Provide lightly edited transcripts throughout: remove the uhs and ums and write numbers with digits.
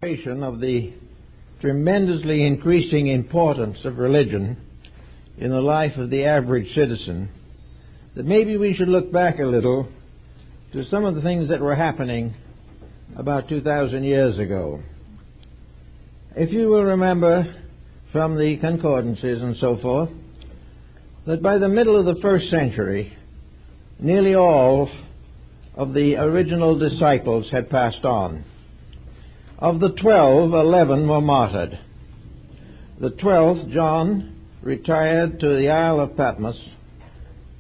Of the tremendously increasing importance of religion in the life of the average citizen, that maybe we should look back a little to some of the things that were happening about 2,000 years ago. If you will remember from the concordances and so forth, that by the middle of the first century, nearly all of the original disciples had passed on. Of the 12, 11 were martyred. The 12th, John, retired to the Isle of Patmos,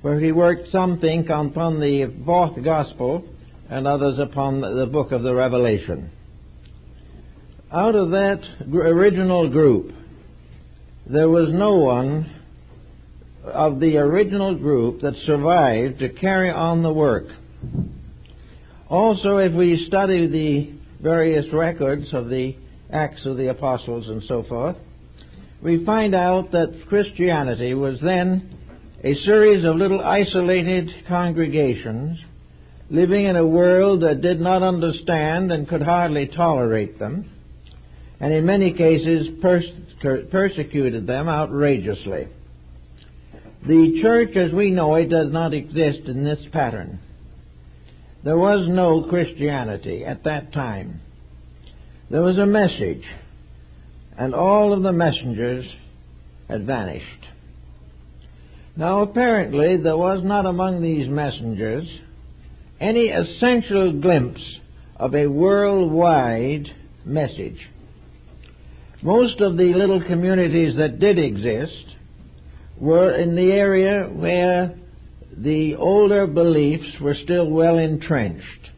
where he worked, some think, upon the fourth gospel, and others upon the book of the Revelation. Out of that original group, there was no one of the original group that survived to carry on the work. Also, if we study the various records of the Acts of the Apostles and so forth, we find out that Christianity was then a series of little isolated congregations living in a world that did not understand and could hardly tolerate them, and in many cases persecuted them outrageously. The church as we know it does not exist in this pattern. There was no Christianity at that time. There was a message, and all of the messengers had vanished. Now, apparently, there was not among these messengers any essential glimpse of a worldwide message. Most of the little communities that did exist were in the area where the older beliefs were still well entrenched.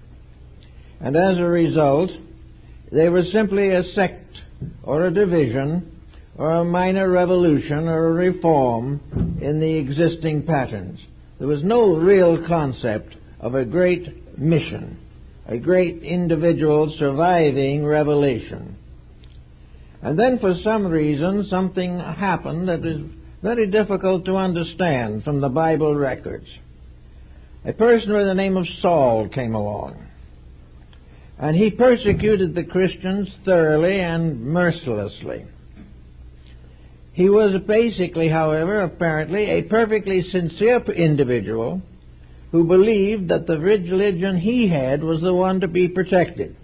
And as a result, they were simply a sect or a division or a minor revolution or a reform in the existing patterns. There was no real concept of a great mission, a great individual surviving revelation. And then for some reason something happened that was very difficult to understand from the Bible records. A person by the name of Saul came along, and he persecuted the Christians thoroughly and mercilessly. He was basically, however, apparently a perfectly sincere individual who believed that the religion he had was the one to be protected.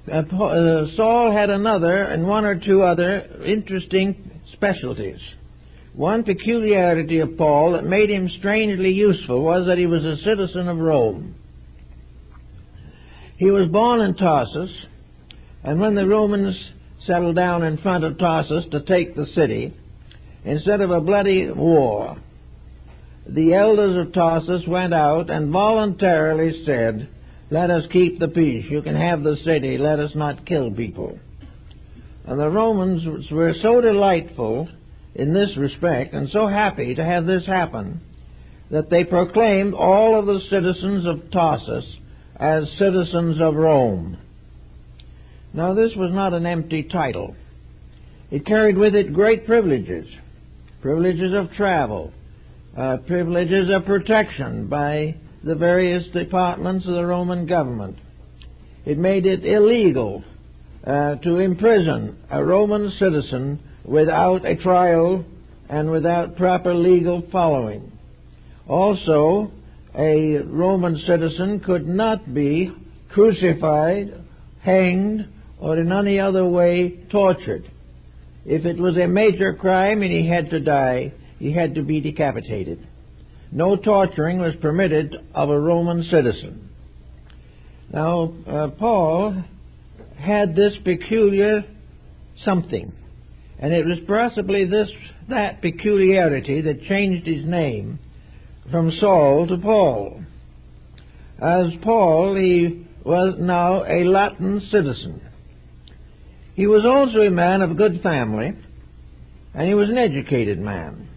Saul had another and one or two other interesting specialties. One peculiarity of Paul that made him strangely useful was that he was a citizen of Rome. He was born in Tarsus, and when the Romans settled down in front of Tarsus to take the city, instead of a bloody war, the elders of Tarsus went out and voluntarily said, "Let us keep the peace. You can have the city. Let us not kill people." And the Romans were so delightful in this respect and so happy to have this happen that they proclaimed all of the citizens of Tarsus as citizens of Rome. Now, this was not an empty title. It carried with it great privileges, privileges of travel, privileges of protection by the various departments of the Roman government. It made it illegal to imprison a Roman citizen without a trial and without proper legal following. Also, a Roman citizen could not be crucified, hanged, or in any other way tortured. If it was a major crime and he had to die, he had to be decapitated. No torturing was permitted of a Roman citizen. Now, Paul had this peculiar something, and it was possibly that peculiarity that changed his name from Saul to Paul. As Paul, he was now a Latin citizen. He was also a man of good family, and he was an educated man.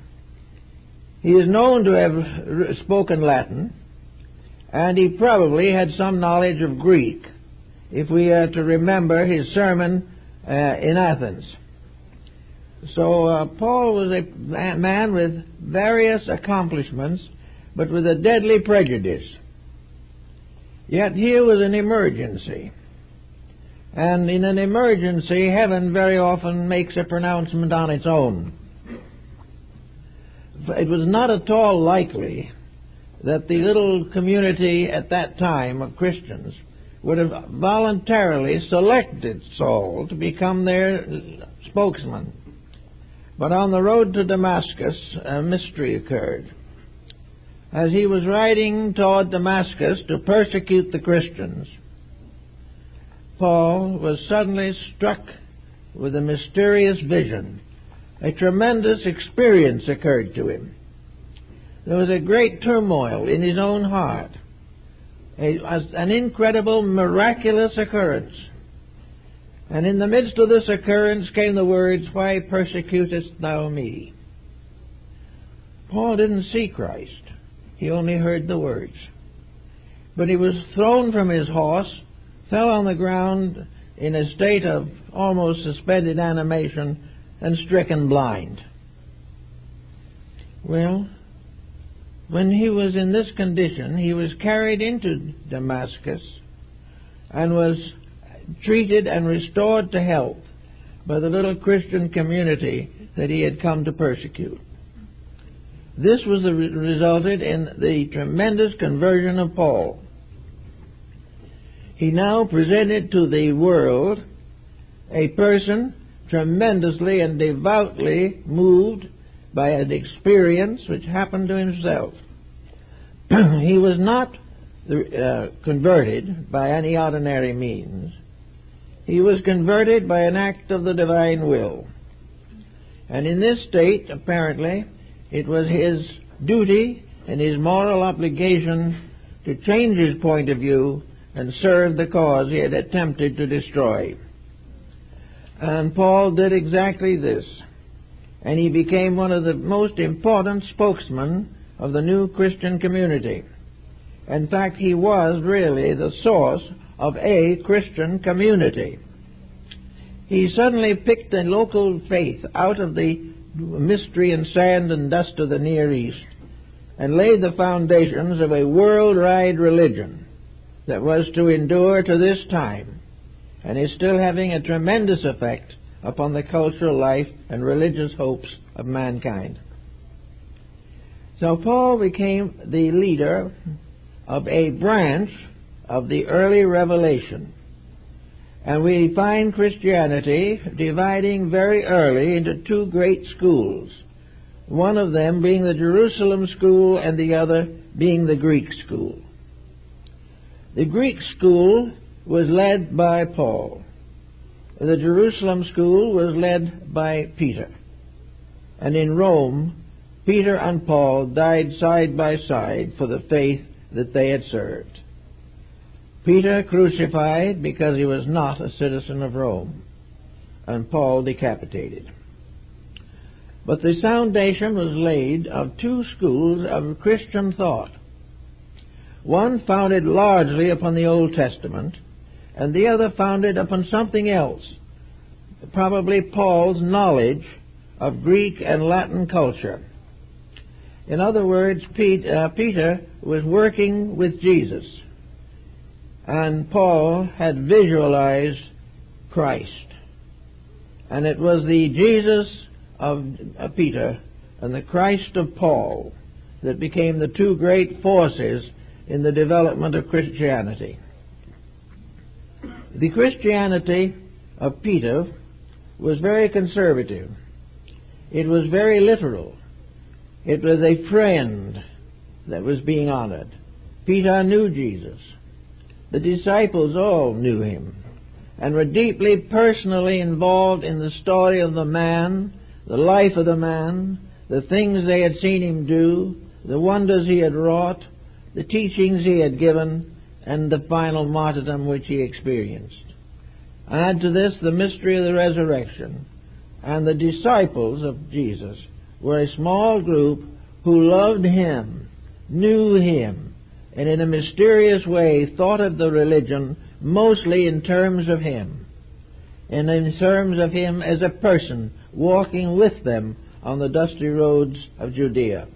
He is known to have spoken Latin, and he probably had some knowledge of Greek, if we are to remember his sermon in Athens. So Paul was a man with various accomplishments, but with a deadly prejudice. Yet here was an emergency. And in an emergency, heaven very often makes a pronouncement on its own. It was not at all likely that the little community at that time of Christians would have voluntarily selected Saul to become their spokesman. But on the road to Damascus, a mystery occurred. As he was riding toward Damascus to persecute the Christians, Paul was suddenly struck with a mysterious vision. A tremendous experience occurred to him. There was a great turmoil in his own heart, an incredible, miraculous occurrence. And in the midst of this occurrence came the words, "Why persecutest thou me?" Paul didn't see Christ. He only heard the words. But he was thrown from his horse, fell on the ground in a state of almost suspended animation, and stricken blind. Well, when he was in this condition, he was carried into Damascus and was treated and restored to health by the little Christian community that he had come to persecute. This was resulted in the tremendous conversion of Paul. He now presented to the world a person tremendously and devoutly moved by an experience which happened to himself. He was not converted by any ordinary means. He was converted by an act of the divine will. And in this state, apparently, it was his duty and his moral obligation to change his point of view and serve the cause he had attempted to destroy. And Paul did exactly this, and he became one of the most important spokesmen of the new Christian community. In fact, he was really the source of a Christian community. He suddenly picked a local faith out of the mystery and sand and dust of the Near East and laid the foundations of a worldwide religion that was to endure to this time and is still having a tremendous effect upon the cultural life and religious hopes of mankind. So Paul became the leader of a branch of the early revelation. And we find Christianity dividing very early into two great schools, one of them being the Jerusalem school and the other being the Greek school. The Greek school was led by Paul. The Jerusalem school was led by Peter. And in Rome, Peter and Paul died side by side for the faith that they had served. Peter crucified because he was not a citizen of Rome, and Paul decapitated. But the foundation was laid of two schools of Christian thought. One founded largely upon the Old Testament, and the other founded upon something else, probably Paul's knowledge of Greek and Latin culture. In other words, Peter was working with Jesus, and Paul had visualized Christ. And it was the Jesus of Peter and the Christ of Paul that became the two great forces in the development of Christianity. The Christianity of Peter was very conservative. It was very literal. It was a friend that was being honored. Peter knew Jesus. The disciples all knew him and were deeply personally involved in the story of the man, the life of the man, the things they had seen him do, the wonders he had wrought, the teachings he had given, and the final martyrdom which he experienced. Add to this the mystery of the resurrection, and the disciples of Jesus were a small group who loved him, knew him, and in a mysterious way thought of the religion mostly in terms of him, and in terms of him as a person walking with them on the dusty roads of Judea.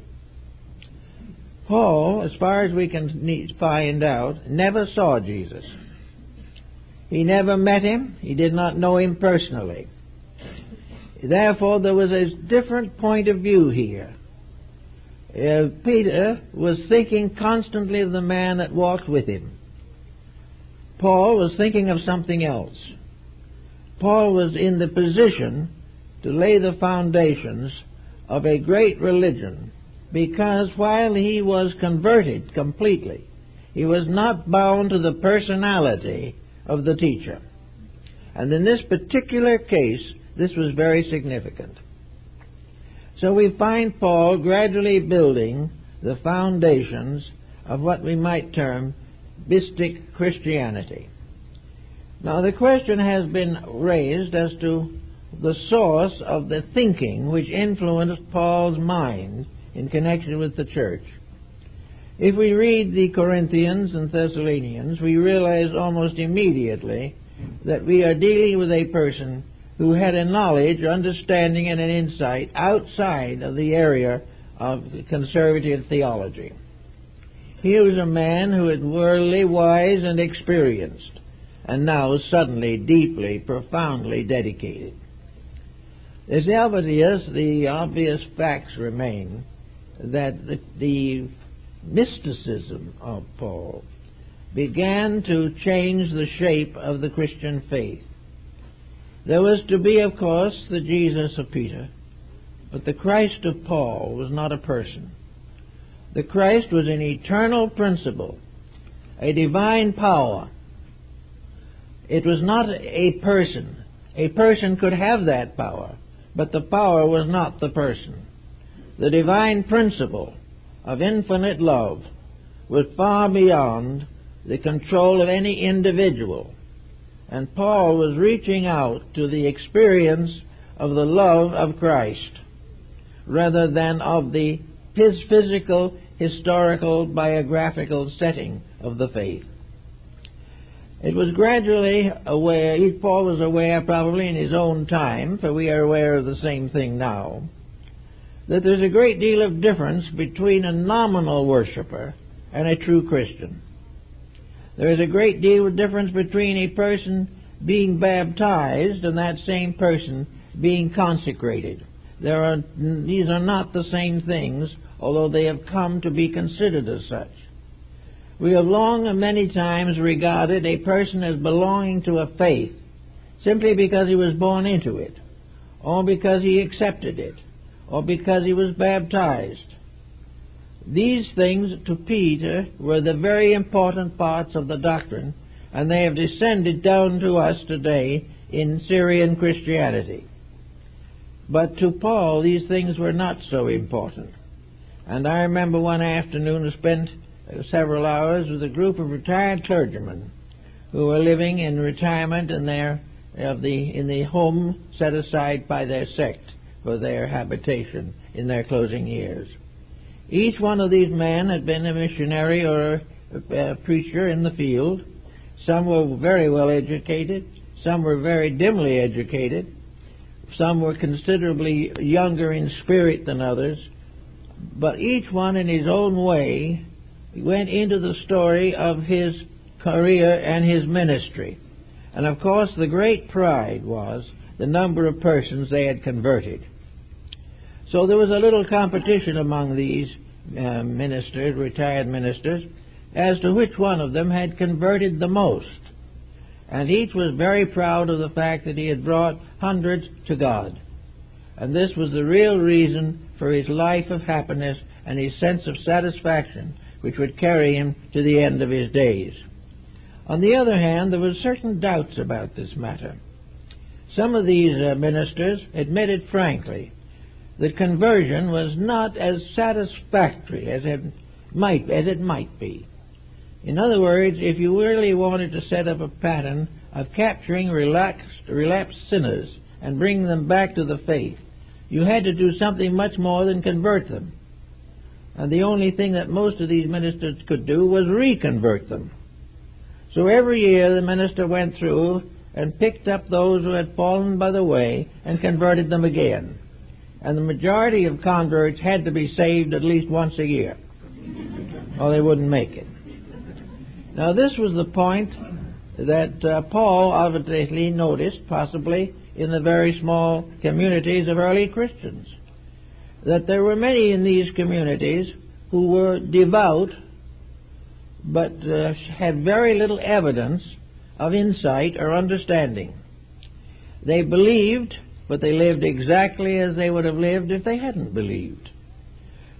Paul, as far as we can find out, never saw Jesus. He never met him. He did not know him personally. Therefore, there was a different point of view here. Peter was thinking constantly of the man that walked with him. Paul was thinking of something else. Paul was in the position to lay the foundations of a great religion, because while he was converted completely, he was not bound to the personality of the teacher. And in this particular case, this was very significant. So we find Paul gradually building the foundations of what we might term mystic Christianity. Now the question has been raised as to the source of the thinking which influenced Paul's mind in connection with the church. If we read the Corinthians and Thessalonians, we realize almost immediately that we are dealing with a person who had a knowledge, understanding, and an insight outside of the area of conservative theology. He was a man who was worldly, wise, and experienced, and now suddenly, deeply, profoundly dedicated. As the obvious facts remain that the mysticism of Paul began to change the shape of the Christian faith. There was to be, of course, the Jesus of Peter, but the Christ of Paul was not a person. The Christ was an eternal principle, a divine power. It was not a person. A person could have that power, but the power was not the person. The divine principle of infinite love was far beyond the control of any individual. And Paul was reaching out to the experience of the love of Christ rather than of his physical, historical, biographical setting of the faith. It was gradually aware, Paul was aware probably in his own time, for we are aware of the same thing now, that there's a great deal of difference between a nominal worshiper and a true Christian. There is a great deal of difference between a person being baptized and that same person being consecrated. These are not the same things, although they have come to be considered as such. We have long and many times regarded a person as belonging to a faith simply because he was born into it, or because he accepted it, or because he was baptized. These things to Peter were the very important parts of the doctrine, and they have descended down to us today in Syrian Christianity. But to Paul, these things were not so important. And I remember one afternoon I spent several hours with a group of retired clergymen who were living in retirement in the home set aside by their sect for their habitation in their closing years. Each one of these men had been a missionary or a preacher in the field. Some were very well educated, some were very dimly educated, some were considerably younger in spirit than others, but each one in his own way went into the story of his career and his ministry. And of course the great pride was the number of persons they had converted. So there was a little competition among these ministers, retired ministers, as to which one of them had converted the most. And each was very proud of the fact that he had brought hundreds to God. And this was the real reason for his life of happiness and his sense of satisfaction, which would carry him to the end of his days. On the other hand, there were certain doubts about this matter. Some of these ministers admitted frankly that conversion was not as satisfactory as it might be. In other words, if you really wanted to set up a pattern of capturing relapsed sinners and bring them back to the faith, you had to do something much more than convert them. And the only thing that most of these ministers could do was reconvert them. So every year the minister went through and picked up those who had fallen by the way and converted them again. And the majority of converts had to be saved at least once a year, or they wouldn't make it. Now this was the point that Paul obviously noticed, possibly in the very small communities of early Christians, that there were many in these communities who were devout but had very little evidence of insight or understanding. They believed, but they lived exactly as they would have lived if they hadn't believed.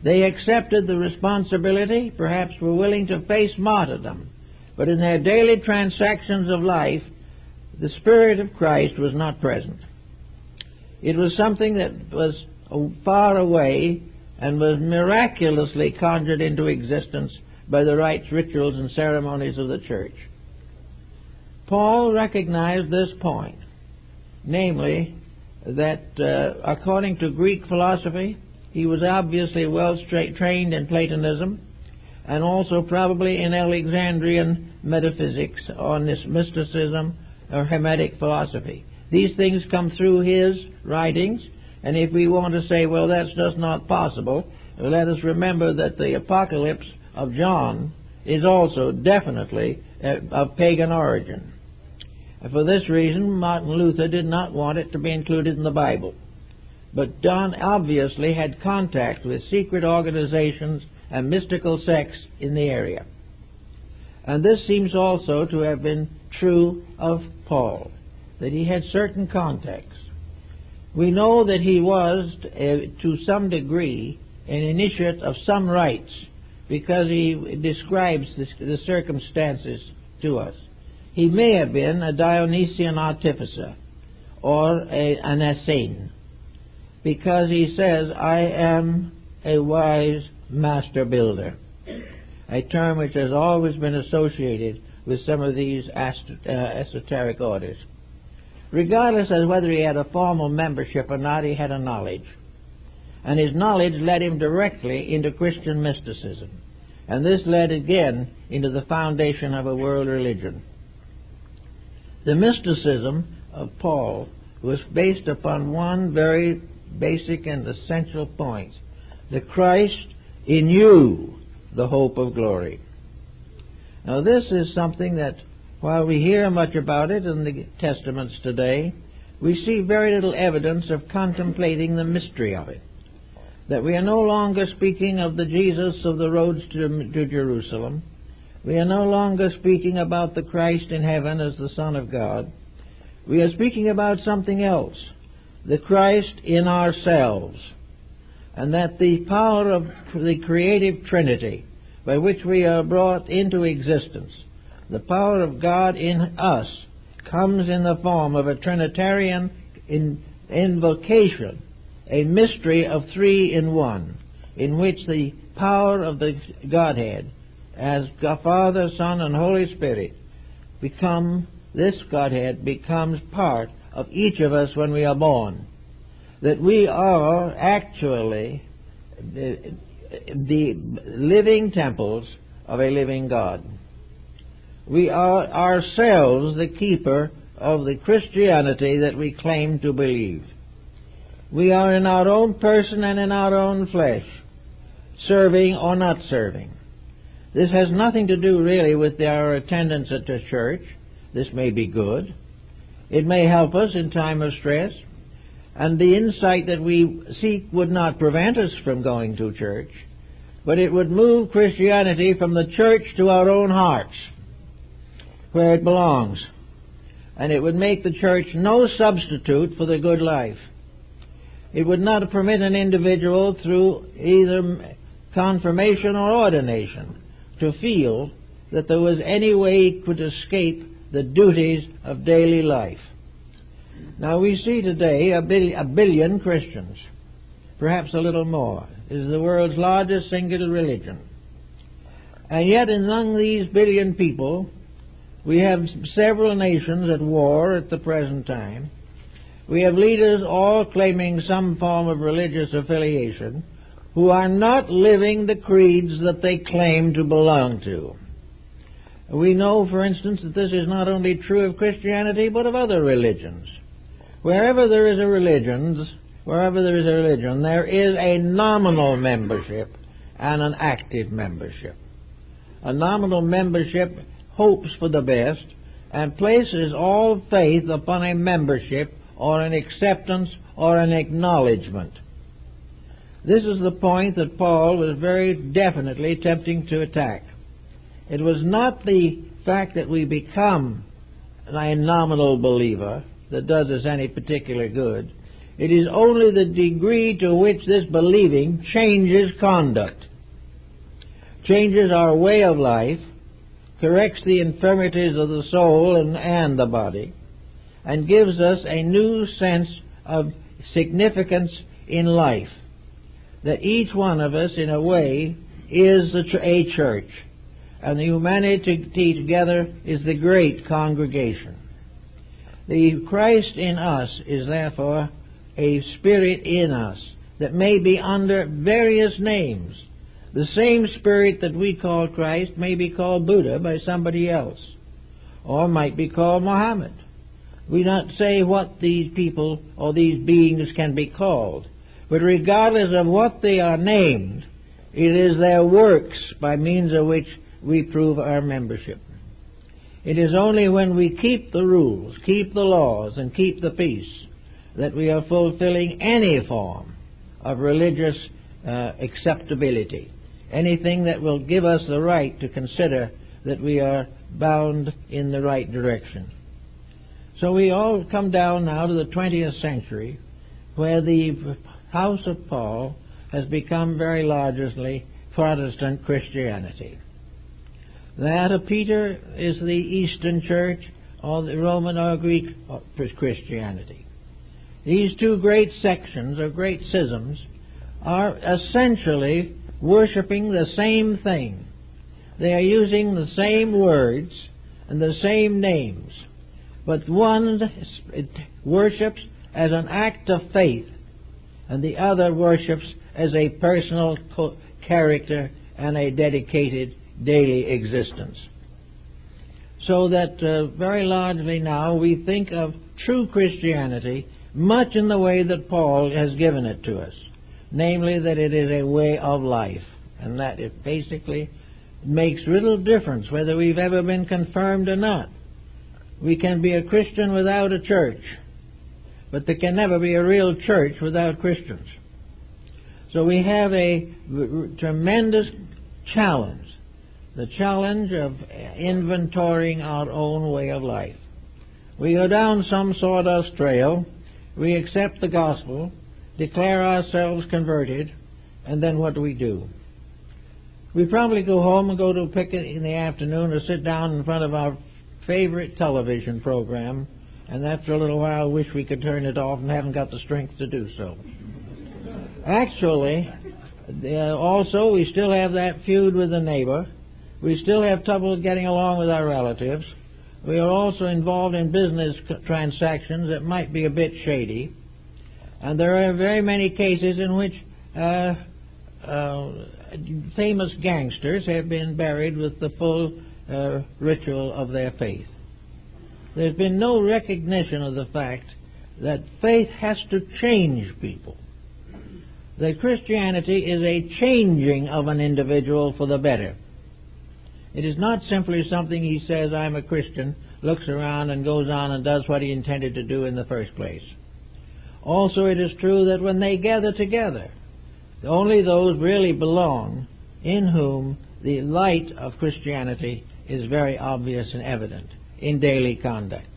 They accepted the responsibility, perhaps were willing to face martyrdom, but in their daily transactions of life, the Spirit of Christ was not present. It was something that was far away and was miraculously conjured into existence by the rites, rituals, and ceremonies of the church. Paul recognized this point, namely that according to Greek philosophy, he was obviously well trained in Platonism and also probably in Alexandrian metaphysics, on this mysticism or Hermetic philosophy. These things come through his writings, and if we want to say, well, that's just not possible, let us remember that the Apocalypse of John is also definitely of pagan origin. And for this reason, Martin Luther did not want it to be included in the Bible. But John obviously had contact with secret organizations and mystical sects in the area. And this seems also to have been true of Paul, that he had certain contacts. We know that he was, to some degree, an initiate of some rites, because he describes the circumstances to us. He may have been a Dionysian artificer or an Essene, because he says, I am a wise master builder, a term which has always been associated with some of these esoteric orders. Regardless of whether he had a formal membership or not, he had a knowledge. And his knowledge led him directly into Christian mysticism. And this led again into the foundation of a world religion. The mysticism of Paul was based upon one very basic and essential point: the Christ in you, the hope of glory. Now this is something that, while we hear much about it in the Testaments today, we see very little evidence of contemplating the mystery of it. That we are no longer speaking of the Jesus of the roads to Jerusalem. We are no longer speaking about the Christ in heaven as the Son of God. We are speaking about something else, the Christ in ourselves, and that the power of the creative Trinity by which we are brought into existence, the power of God in us, comes in the form of a Trinitarian invocation, a mystery of three in one, in which the power of the Godhead, as Father, Son, and Holy Spirit, this Godhead becomes part of each of us when we are born. That we are actually the living temples of a living God. We are ourselves the keeper of the Christianity that we claim to believe. We are in our own person and in our own flesh, serving or not serving. This has nothing to do really with our attendance at the church. This may be good. It may help us in time of stress. And the insight that we seek would not prevent us from going to church, but it would move Christianity from the church to our own hearts, where it belongs. And it would make the church no substitute for the good life. It would not permit an individual through either confirmation or ordination to feel that there was any way he could escape the duties of daily life. Now we see today a billion Christians, perhaps a little more. It is the world's largest single religion. And yet among these billion people, we have several nations at war at the present time. We have leaders all claiming some form of religious affiliation who are not living the creeds that they claim to belong to. We know, for instance, that this is not only true of Christianity, but of other religions. Wherever there is a religion, there is a nominal membership and an active membership. A nominal membership hopes for the best, and places all faith upon a membership or an acceptance or an acknowledgement. This is the point that Paul was very definitely attempting to attack. It was not the fact that we become a nominal believer that does us any particular good. It is only the degree to which this believing changes conduct, changes our way of life, corrects the infirmities of the soul and the body, and gives us a new sense of significance in life, that each one of us, in a way, is a church, and the humanity together is the great congregation. The Christ in us is therefore a spirit in us that may be under various names. The same spirit that we call Christ may be called Buddha by somebody else, or might be called Muhammad. We not say what these people or these beings can be called, but regardless of what they are named, it is their works by means of which we prove our membership. It is only when we keep the rules, keep the laws, and keep the peace that we are fulfilling any form of religious acceptability, anything that will give us the right to consider that we are bound in the right direction. So we all come down now to the 20th century, where the house of Paul has become very largely Protestant Christianity. That of Peter is the Eastern Church, or the Roman or Greek Christianity. These two great sections, or great schisms, are essentially worshiping the same thing. They are using the same words and the same names, but one worships as an act of faith, and the other worships as a personal character and a dedicated daily existence. So that very largely now we think of true Christianity much in the way that Paul has given it to us, namely that it is a way of life, and that it basically makes little difference whether we've ever been confirmed or not. We can be a Christian without a church, but there can never be a real church without Christians. So we have a tremendous challenge, the challenge of inventorying our own way of life. We go down some sawdust trail, we accept the gospel, declare ourselves converted, and then what do? We probably go home and go to a picnic in the afternoon or sit down in front of our favorite television program, and after a little while wish we could turn it off and haven't got the strength to do so. Actually, also we still have that feud with the neighbor. We still have trouble getting along with our relatives. We are also involved in business transactions that might be a bit shady. And there are very many cases in which famous gangsters have been buried with the full ritual of their faith. There's been no recognition of the fact that faith has to change people. That Christianity is a changing of an individual for the better. It is not simply something he says, I'm a Christian, looks around and goes on and does what he intended to do in the first place. Also, it is true that when they gather together, only those really belong in whom the light of Christianity is very obvious and evident in daily conduct.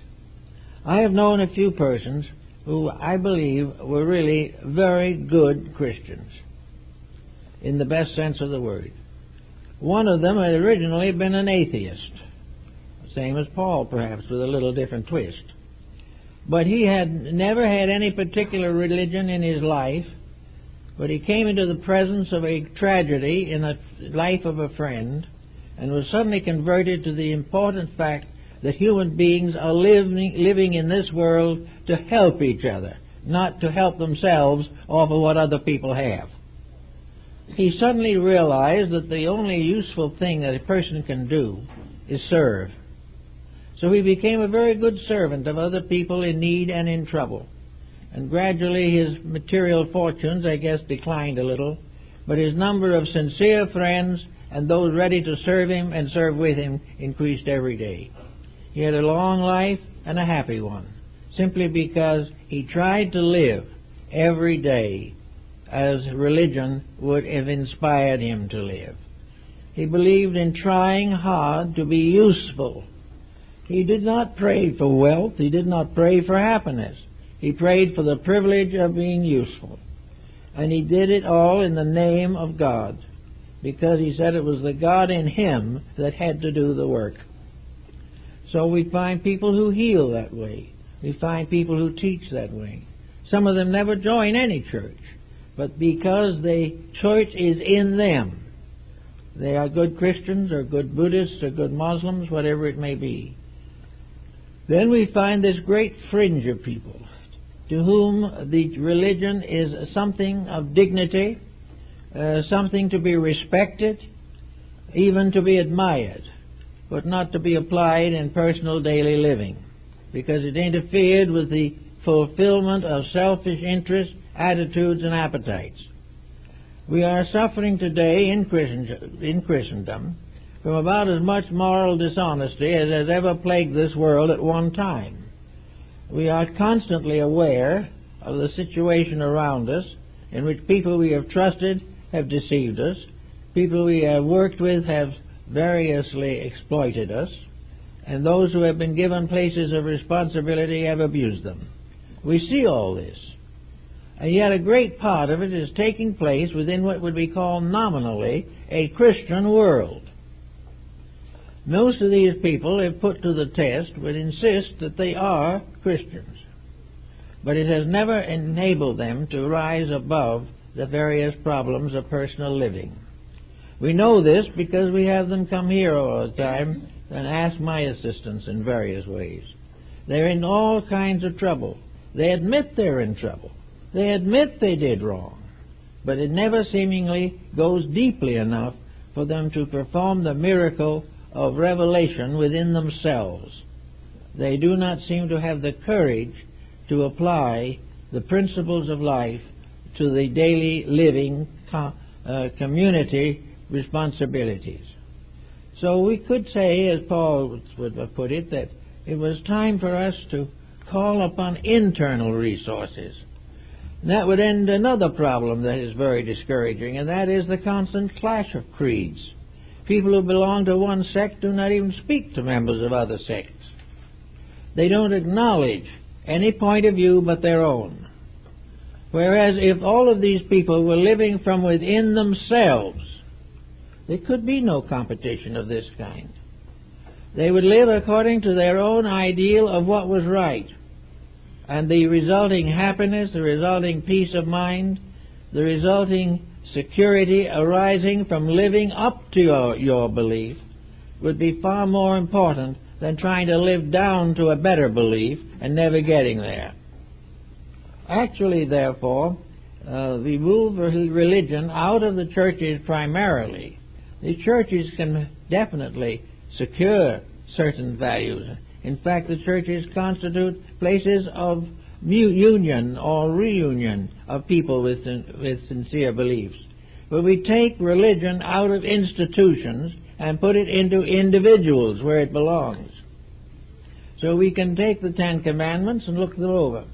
I have known a few persons who I believe were really very good Christians, in the best sense of the word. One of them had originally been an atheist, same as Paul perhaps, with a little different twist. But he had never had any particular religion in his life, but he came into the presence of a tragedy in the life of a friend and was suddenly converted to the important fact that human beings are living in this world to help each other, not to help themselves off of what other people have. He suddenly realized that the only useful thing that a person can do is serve. So he became a very good servant of other people in need and in trouble. And gradually his material fortunes, I guess, declined a little, but his number of sincere friends and those ready to serve him and serve with him increased every day. He had a long life and a happy one, simply because he tried to live every day as religion would have inspired him to live. He believed in trying hard to be useful. He did not pray for wealth. He did not pray for happiness. He prayed for the privilege of being useful. And he did it all in the name of God, because he said it was the God in him that had to do the work. So we find people who heal that way. We find people who teach that way. Some of them never join any church, but because the church is in them, they are good Christians or good Buddhists or good Muslims, whatever it may be. Then we find this great fringe of people to whom the religion is something of dignity, something to be respected, even to be admired, but not to be applied in personal daily living, because it interfered with the fulfillment of selfish interests, attitudes, and appetites. We are suffering today in Christendom from about as much moral dishonesty as has ever plagued this world at one time. We are constantly aware of the situation around us in which people we have trusted have deceived us, people we have worked with have variously exploited us, and those who have been given places of responsibility have abused them. We see all this. And yet a great part of it is taking place within what would be called nominally a Christian world. Most of these people, if put to the test, would insist that they are Christians. But it has never enabled them to rise above the various problems of personal living. We know this because we have them come here all the time and ask my assistance in various ways. They're in all kinds of trouble. They admit they're in trouble. They admit they did wrong. But it never seemingly goes deeply enough for them to perform the miracle of revelation within themselves. They do not seem to have the courage to apply the principles of life to the daily living community responsibilities. So we could say, as Paul would have put it, that it was time for us to call upon internal resources. And that would end another problem that is very discouraging, and that is the constant clash of creeds. People who belong to one sect do not even speak to members of other sects. They don't acknowledge any point of view but their own. Whereas if all of these people were living from within themselves, there could be no competition of this kind. They would live according to their own ideal of what was right. And the resulting happiness, the resulting peace of mind, the resulting security arising from living up to your belief would be far more important than trying to live down to a better belief and never getting there. Actually, therefore, we move religion out of the churches primarily. The churches can definitely secure certain values. In fact, the churches constitute places of union or reunion of people with sincere beliefs. But we take religion out of institutions and put it into individuals where it belongs. So we can take the Ten Commandments and look them over.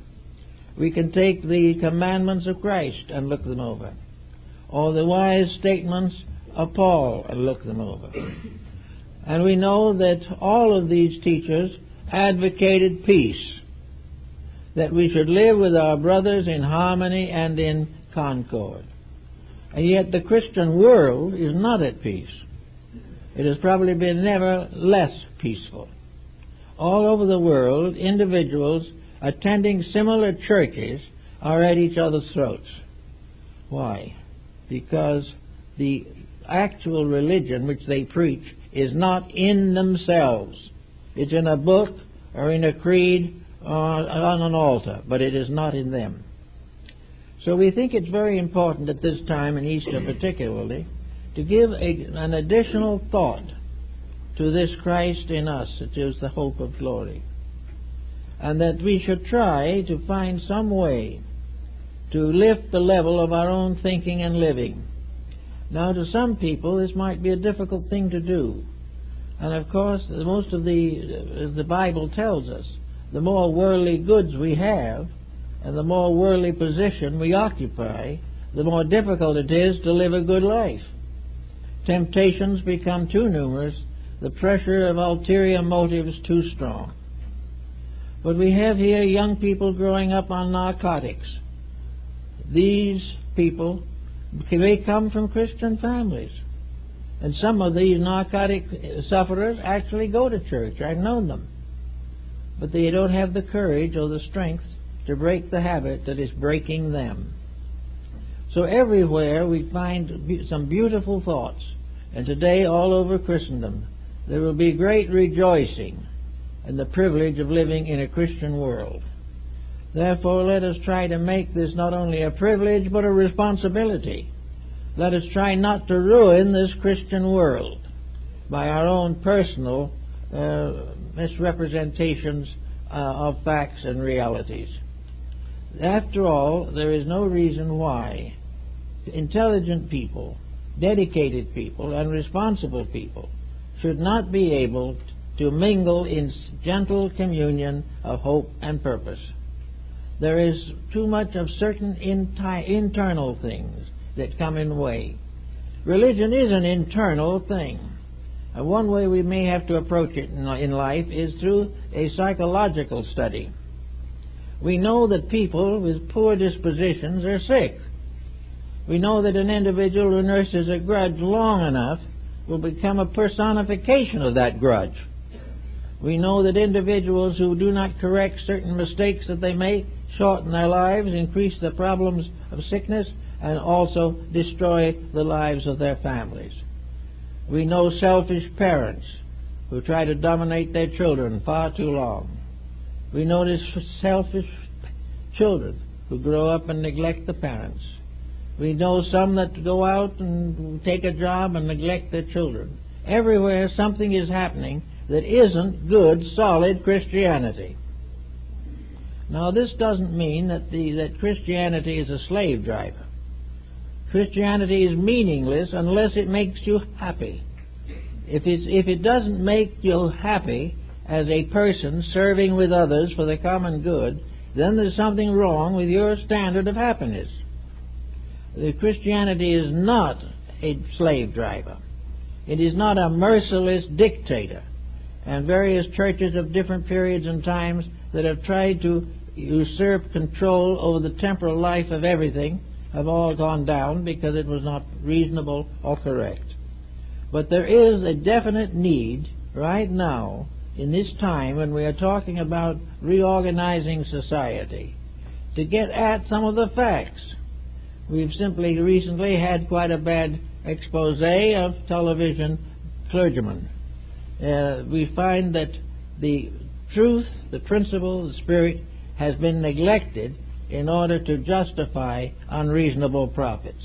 We can take the commandments of Christ and look them over, or the wise statements of Paul and look them over. And we know that all of these teachers advocated peace, that we should live with our brothers in harmony and in concord. And yet the Christian world is not at peace. It has probably been never less peaceful. All over the world, individuals attending similar churches are at each other's throats. Why? Because the actual religion which they preach is not in themselves. It's in a book or in a creed or on an altar, but it is not in them. So we think it's very important at this time, in Easter particularly, to give an additional thought to this Christ in us, that is the hope of glory. And that we should try to find some way to lift the level of our own thinking and living. Now, to some people, this might be a difficult thing to do. And of course, most of as the Bible tells us, the more worldly goods we have and the more worldly position we occupy, the more difficult it is to live a good life. Temptations become too numerous, the pressure of ulterior motives too strong. But we have here young people growing up on narcotics. These people may come from Christian families. And some of these narcotic sufferers actually go to church. I've known them. But they don't have the courage or the strength to break the habit that is breaking them. So everywhere we find some beautiful thoughts. And today, all over Christendom, there will be great rejoicing in the privilege of living in a Christian world. Therefore, let us try to make this not only a privilege, but a responsibility. Let us try not to ruin this Christian world by our own personal misrepresentations of facts and realities. After all, there is no reason why intelligent people, dedicated people, and responsible people should not be able to mingle in gentle communion of hope and purpose. There is too much of certain internal things that come in the way. Religion is an internal thing. And one way we may have to approach it in life is through a psychological study. We know that people with poor dispositions are sick. We know that an individual who nurses a grudge long enough will become a personification of that grudge. We know that individuals who do not correct certain mistakes that they make shorten their lives, increase the problems of sickness, and also destroy the lives of their families. We know selfish parents who try to dominate their children far too long. We notice selfish children who grow up and neglect the parents. We know some that go out and take a job and neglect their children. Everywhere something is happening that isn't good, solid Christianity. Now, this doesn't mean that Christianity is a slave driver. Christianity is meaningless unless it makes you happy. If it doesn't make you happy as a person serving with others for the common good, then there's something wrong with your standard of happiness. Christianity is not a slave driver. It is not a merciless dictator. And various churches of different periods and times that have tried to usurp control over the temporal life of everything have all gone down because it was not reasonable or correct. But there is a definite need right now, in this time when we are talking about reorganizing society, to get at some of the facts. We've simply recently had quite a bad expose of television clergymen. We find that the truth, the principle, the spirit has been neglected in order to justify unreasonable profits.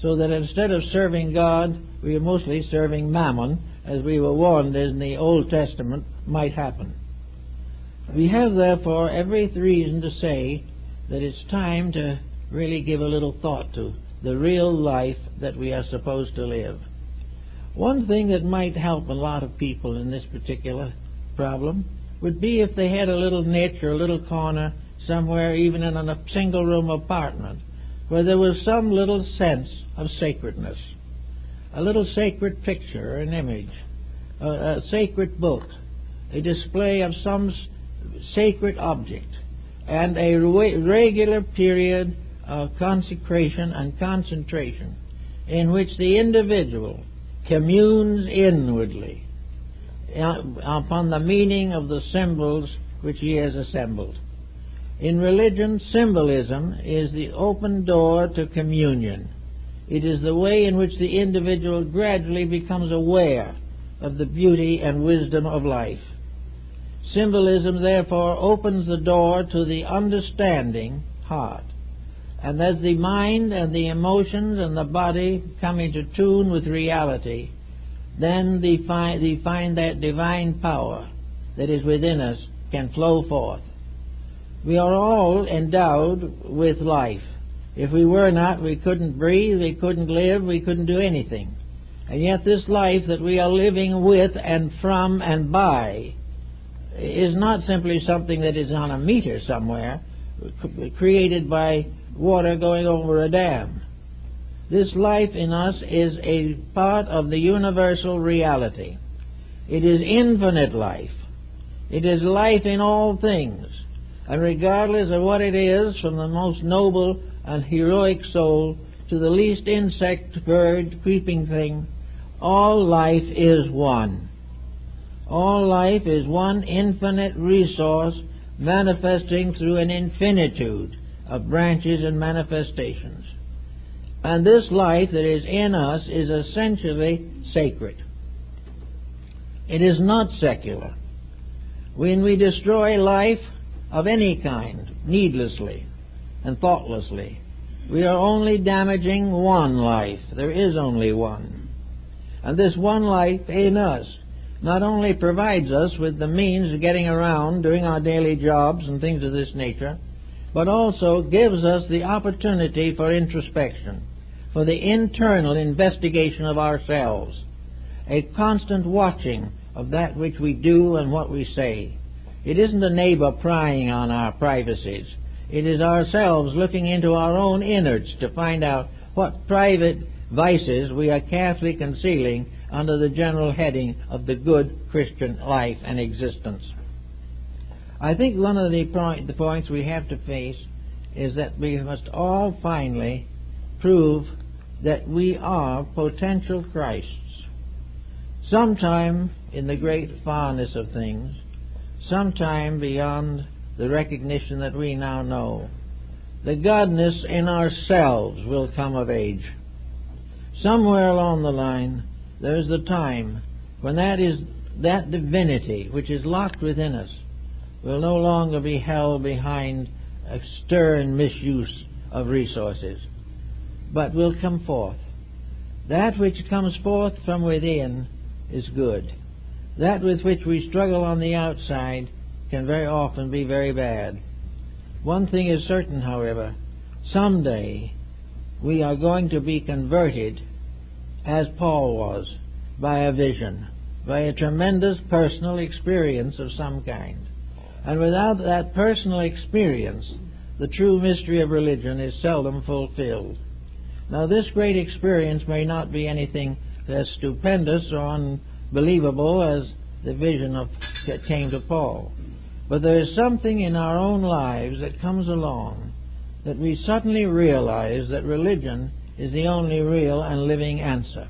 So that instead of serving God, we are mostly serving mammon, as we were warned in the Old Testament might happen. We have, therefore, every reason to say that it's time to really give a little thought to the real life that we are supposed to live. One thing that might help a lot of people in this particular problem would be if they had a little niche or a little corner somewhere, even in a single-room apartment, where there was some little sense of sacredness, a little sacred picture, an image, a sacred book, a display of some sacred object, and a regular period of consecration and concentration in which the individual communes inwardly upon the meaning of the symbols which he has assembled. In religion, symbolism is the open door to communion. It is the way in which the individual gradually becomes aware of the beauty and wisdom of life. Symbolism, therefore, opens the door to the understanding heart. And as the mind and the emotions and the body come into tune with reality, then they find that divine power that is within us can flow forth. We are all endowed with life. If we were not, we couldn't breathe, we couldn't live, we couldn't do anything. And yet this life that we are living with and from and by is not simply something that is on a meter somewhere, created by water going over a dam. This life in us is a part of the universal reality. It is infinite life. It is life in all things. And regardless of what it is, from the most noble and heroic soul to the least insect, bird, creeping thing, all life is one. All life is one infinite resource manifesting through an infinitude of branches and manifestations. And this life that is in us is essentially sacred. It is not secular. When we destroy life of any kind, needlessly and thoughtlessly, we are only damaging one life. There is only one. And this one life in us not only provides us with the means of getting around, doing our daily jobs and things of this nature, but also gives us the opportunity for introspection, for the internal investigation of ourselves, a constant watching of that which we do and what we say. It isn't a neighbor prying on our privacies. It is ourselves looking into our own innards to find out what private vices we are carefully concealing under the general heading of the good Christian life and existence. I think one of the points we have to face is that we must all finally prove that we are potential Christs. Sometime in the great farness of things, sometime beyond the recognition that we now know, the godness in ourselves will come of age. Somewhere along the line, there is the time when that divinity which is locked within us will no longer be held behind a stern misuse of resources, but will come forth. That which comes forth from within is good. That with which we struggle on the outside can very often be very bad. One thing is certain, however: someday we are going to be converted, as Paul was, by a vision, by a tremendous personal experience of some kind. And without that personal experience, the true mystery of religion is seldom fulfilled. Now, this great experience may not be anything as stupendous or unbelievable as the vision that came to Paul. But there is something in our own lives that comes along that we suddenly realize that religion is the only real and living answer.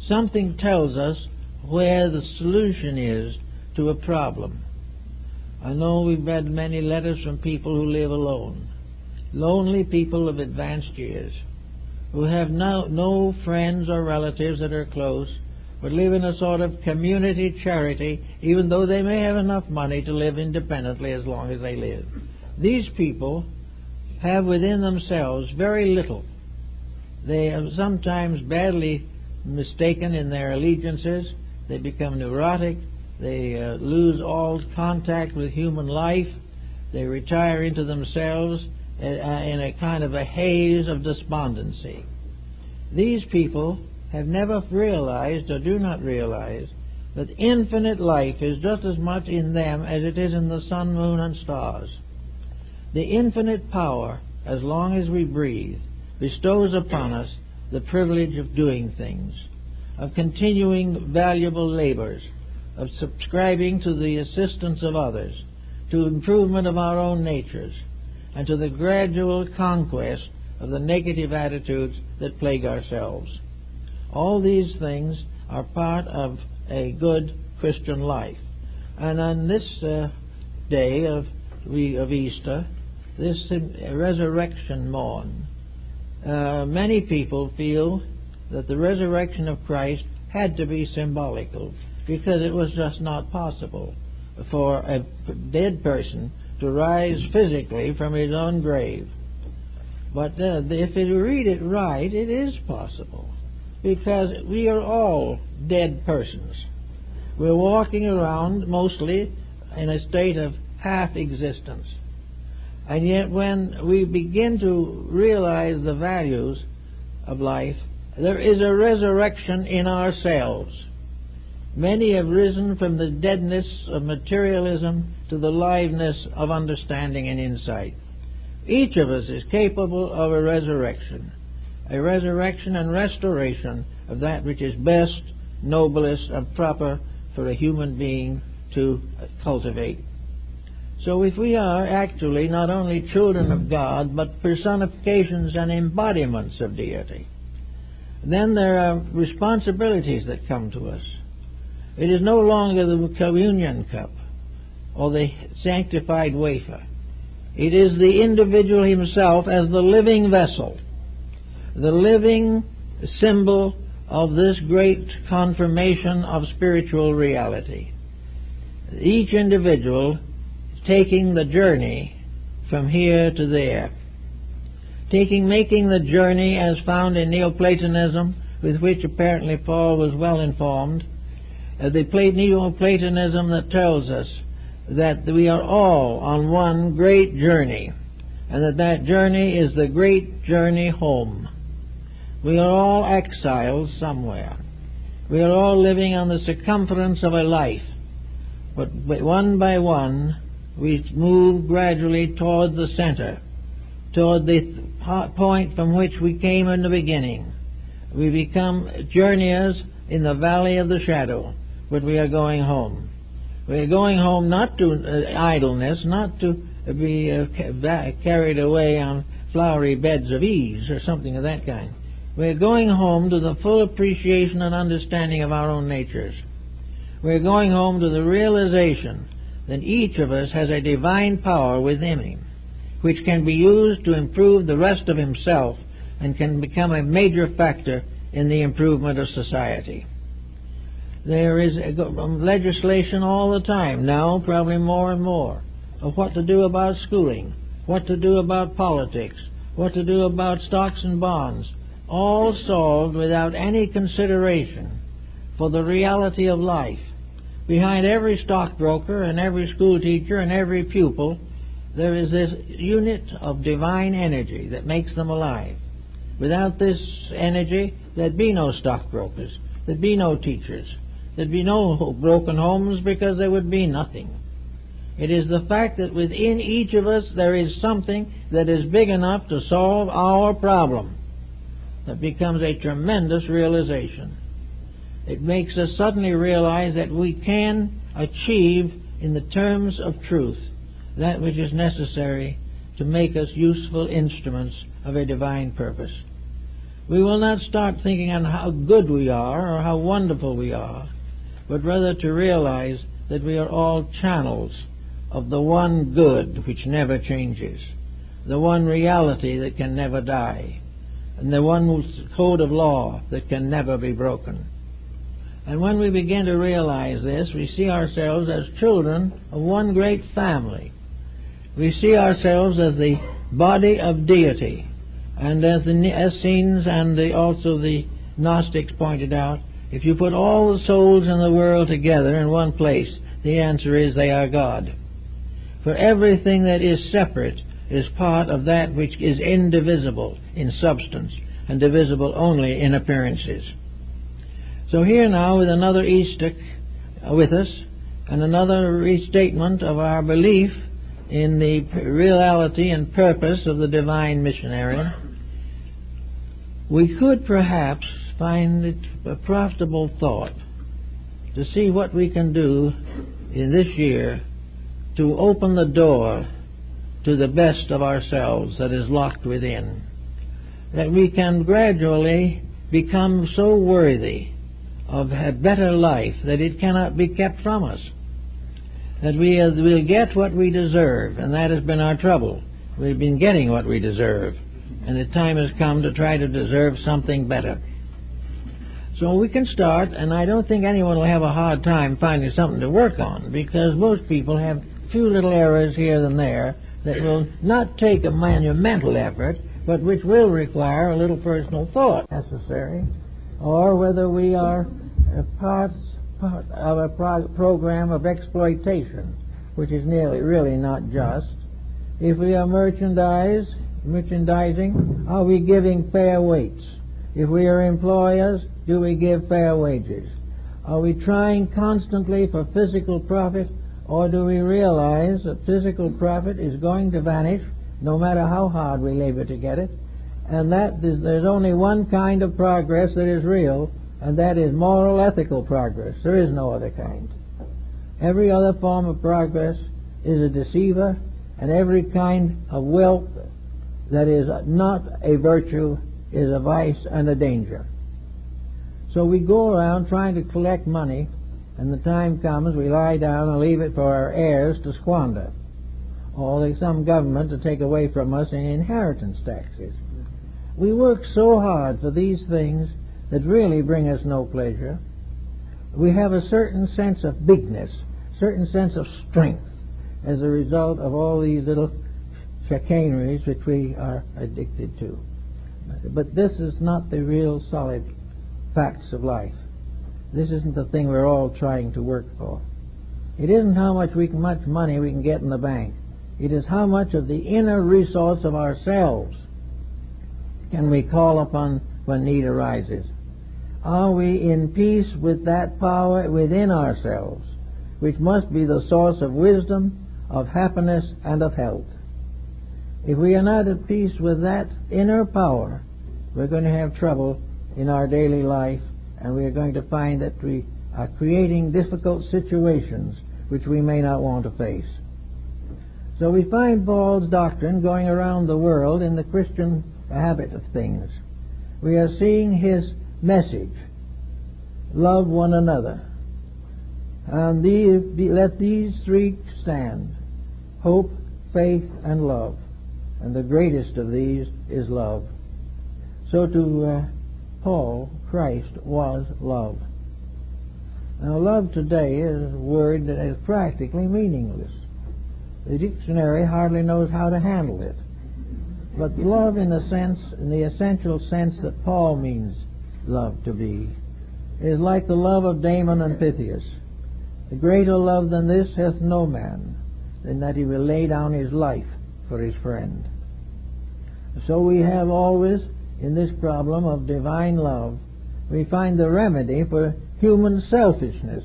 Something tells us where the solution is to a problem. I know we've read many letters from people who live alone, lonely people of advanced years, who have no friends or relatives that are close, but live in a sort of community charity, even though they may have enough money to live independently as long as they live. These people have within themselves very little. They are sometimes badly mistaken in their allegiances. They become neurotic. They lose all contact with human life. They retire into themselves in a kind of a haze of despondency. These people have never realized, or do not realize, that infinite life is just as much in them as it is in the sun, moon, and stars. The infinite power, as long as we breathe, bestows upon us the privilege of doing things, of continuing valuable labors, of subscribing to the assistance of others, to improvement of our own natures, and to the gradual conquest of the negative attitudes that plague ourselves. All these things are part of a good Christian life. And on this day of Easter, this resurrection morn, many people feel that the resurrection of Christ had to be symbolical, because it was just not possible for a dead person to rise physically from his own grave. But if you read it right, it is possible, because we are all dead persons. We're walking around mostly in a state of half existence. And yet when we begin to realize the values of life There is a resurrection in ourselves. Many have risen from the deadness of materialism to the liveness of understanding and insight. Each of us is capable of a resurrection and restoration of that which is best, noblest, and proper for a human being to cultivate. So if we are actually not only children of God, but personifications and embodiments of deity, then there are responsibilities that come to us. It is no longer the communion cup or the sanctified wafer. It is the individual himself as the living vessel, the living symbol of this great confirmation of spiritual reality. Each individual taking the journey from here to there, making the journey as found in Neoplatonism, with which apparently Paul was well informed, the Neoplatonism that tells us that we are all on one great journey, and that journey is the great journey home. We are all exiles somewhere. We are all living on the circumference of a life, but one by one we move gradually toward the center, toward the point from which we came in the beginning. We become journeyers in the valley of the shadow, but we are going home. We are going home not to idleness, not to be carried away on flowery beds of ease or something of that kind. We are going home to the full appreciation and understanding of our own natures. We are going home to the realization that each of us has a divine power within him, which can be used to improve the rest of himself and can become a major factor in the improvement of society. There is legislation all the time now, probably more and more, of what to do about schooling, what to do about politics, what to do about stocks and bonds, all solved without any consideration for the reality of life. Behind every stockbroker and every school teacher and every pupil, there is this unit of divine energy that makes them alive. Without this energy, there'd be no stockbrokers, there'd be no teachers, there'd be no broken homes, because there would be nothing. It is the fact that within each of us there is something that is big enough to solve our problem that becomes a tremendous realization. It makes us suddenly realize that we can achieve, in the terms of truth, that which is necessary to make us useful instruments of a divine purpose. We will not start thinking on how good we are or how wonderful we are, but rather to realize that we are all channels of the one good which never changes, the one reality that can never die, and the one code of law that can never be broken. And when we begin to realize this, we see ourselves as children of one great family. We see ourselves as the body of deity, and as the Essenes and also the Gnostics pointed out, if you put all the souls in the world together in one place, the answer is they are God. For everything that is separate is part of that which is indivisible in substance and divisible only in appearances. So here now, with another Easter with us, and another restatement of our belief in the reality and purpose of the divine missionary, we could perhaps find it a profitable thought to see what we can do in this year to open the door to the best of ourselves that is locked within, that we can gradually become so worthy of a better life that it cannot be kept from us, that we'll get what we deserve, and that has been our trouble. We've been getting what we deserve, and the time has come to try to deserve something better. So we can start, and I don't think anyone will have a hard time finding something to work on, because most people have a few little errors here and there that will not take a monumental effort, but which will require a little personal thought necessary, or whether we are part of a program of exploitation, which is really not just. If we are merchandising, are we giving fair weights? If we are employers, do we give fair wages? Are we trying constantly for physical profit, or do we realize that physical profit is going to vanish no matter how hard we labor to get it, and that there's only one kind of progress that is real, and that is moral, ethical progress. There is no other kind. Every other form of progress is a deceiver, and every kind of wealth that is not a virtue is a vice and a danger. So we go around trying to collect money, and the time comes we lie down and leave it for our heirs to squander, or there's some government to take away from us in inheritance taxes. We work so hard for these things that really bring us no pleasure. We have a certain sense of bigness, certain sense of strength as a result of all these little chicaneries which we are addicted to. But this is not the real solid facts of life. This isn't the thing we're all trying to work for. It isn't how much money we can get in the bank. It is how much of the inner resource of ourselves can we call upon when need arises. Are we in peace with that power within ourselves, which must be the source of wisdom, of happiness, and of health? If we are not at peace with that inner power, we're going to have trouble in our daily life, and we are going to find that we are creating difficult situations which we may not want to face. So we find Paul's doctrine going around the world in the Christian habit of things. We are seeing his message: love one another. And let these three stand: hope, faith, and love. And the greatest of these is love. So to Paul, Christ was love. Now, love today is a word that is practically meaningless. The dictionary hardly knows how to handle it. But love, in the essential sense that Paul means love to be, is like the love of Damon and Pythias. A greater love than this hath no man, than that he will lay down his life for his friend. So we have always, in this problem of divine love, we find the remedy for human selfishness.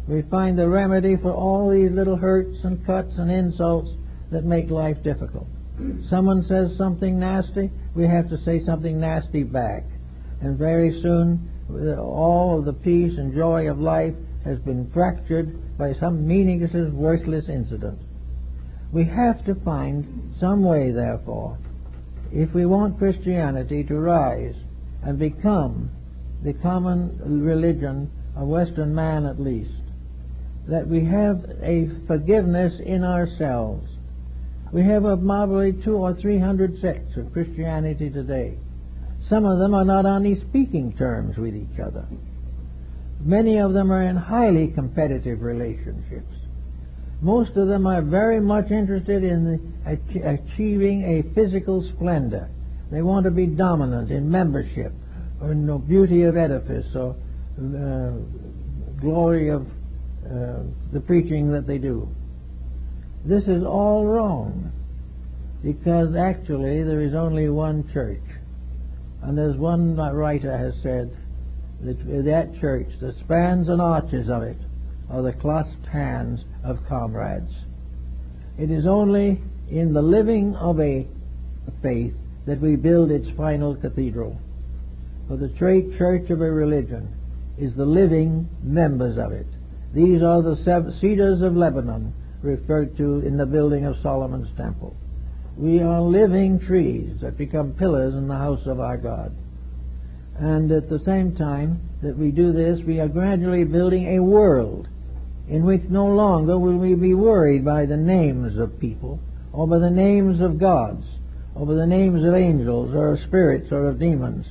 We find the remedy for all these little hurts and cuts and insults that make life difficult. Someone says something nasty, we have to say something nasty back. And very soon, all of the peace and joy of life has been fractured by some meaningless, worthless incident. We have to find some way, therefore, if we want Christianity to rise and become the common religion of Western man at least, that we have a forgiveness in ourselves. We have probably 200 or 300 sects of Christianity today. Some of them are not on any speaking terms with each other. Many of them are in highly competitive relationships. Most of them are very much interested in achieving a physical splendor. They want to be dominant in membership, or in the beauty of edifice, or glory of the preaching that they do. This is all wrong, because actually there is only one church. And as one writer has said, that church, the spans and arches of it, are the clasped hands of comrades. It is only in the living of a faith that we build its final cathedral. For the church of a religion is the living members of it. These are the cedars of Lebanon referred to in the building of Solomon's temple. We are living trees that become pillars in the house of our God. And at the same time that we do this, we are gradually building a world in which no longer will we be worried by the names of people, or by the names of gods, or by the names of angels, or of spirits, or of demons.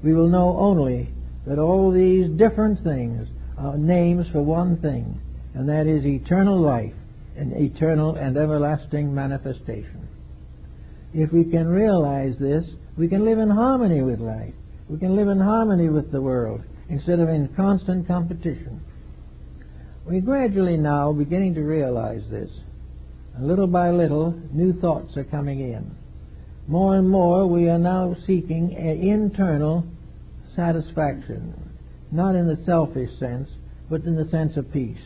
We will know only that all these different things are names for one thing, and that is eternal life and eternal and everlasting manifestation. If we can realize this, we can live in harmony with life. We can live in harmony with the world instead of in constant competition. We're gradually now beginning to realize this. And little by little, new thoughts are coming in. More and more we are now seeking an internal satisfaction, not in the selfish sense, but in the sense of peace.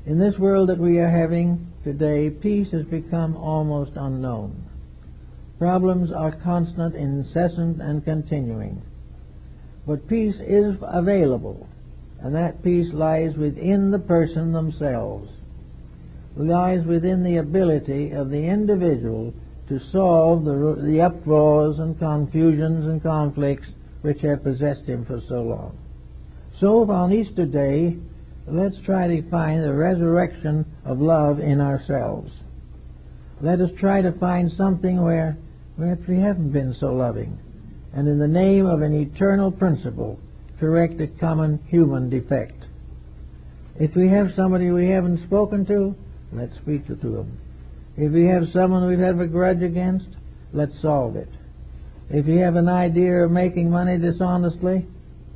In this world that we are having today, peace has become almost unknown. Problems are constant, incessant, and continuing. But peace is available, and that peace lies within the person themselves, lies within the ability of the individual to solve the uproars and confusions and conflicts which have possessed him for so long. So on Easter Day, let's try to find the resurrection of love in ourselves. Let us try to find something where perhaps we haven't been so loving, and in the name of an eternal principle, correct a common human defect. If we have somebody we haven't spoken to, let's speak to them. If we have someone we have a grudge against, let's solve it. If we have an idea of making money dishonestly,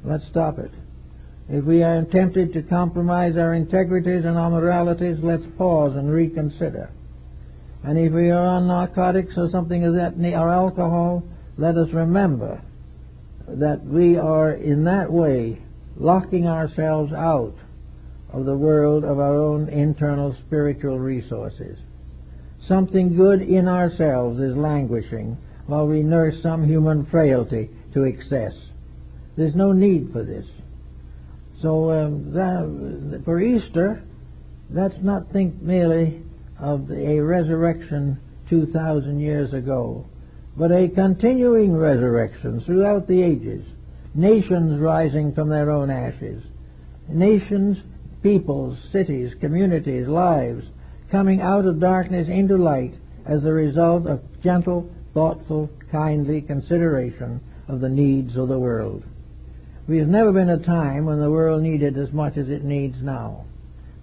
let's stop it. If we are tempted to compromise our integrities and our moralities, let's pause and reconsider. And if we are on narcotics or something of that, or alcohol, let us remember that we are in that way locking ourselves out of the world of our own internal spiritual resources. Something good in ourselves is languishing while we nurse some human frailty to excess. There's no need for this. So for Easter, let's not think merely of a resurrection 2,000 years ago, but a continuing resurrection throughout the ages. Nations rising from their own ashes. Nations, peoples, cities, communities, lives coming out of darkness into light as a result of gentle, thoughtful, kindly consideration of the needs of the world. We have never been a time when the world needed as much as it needs now.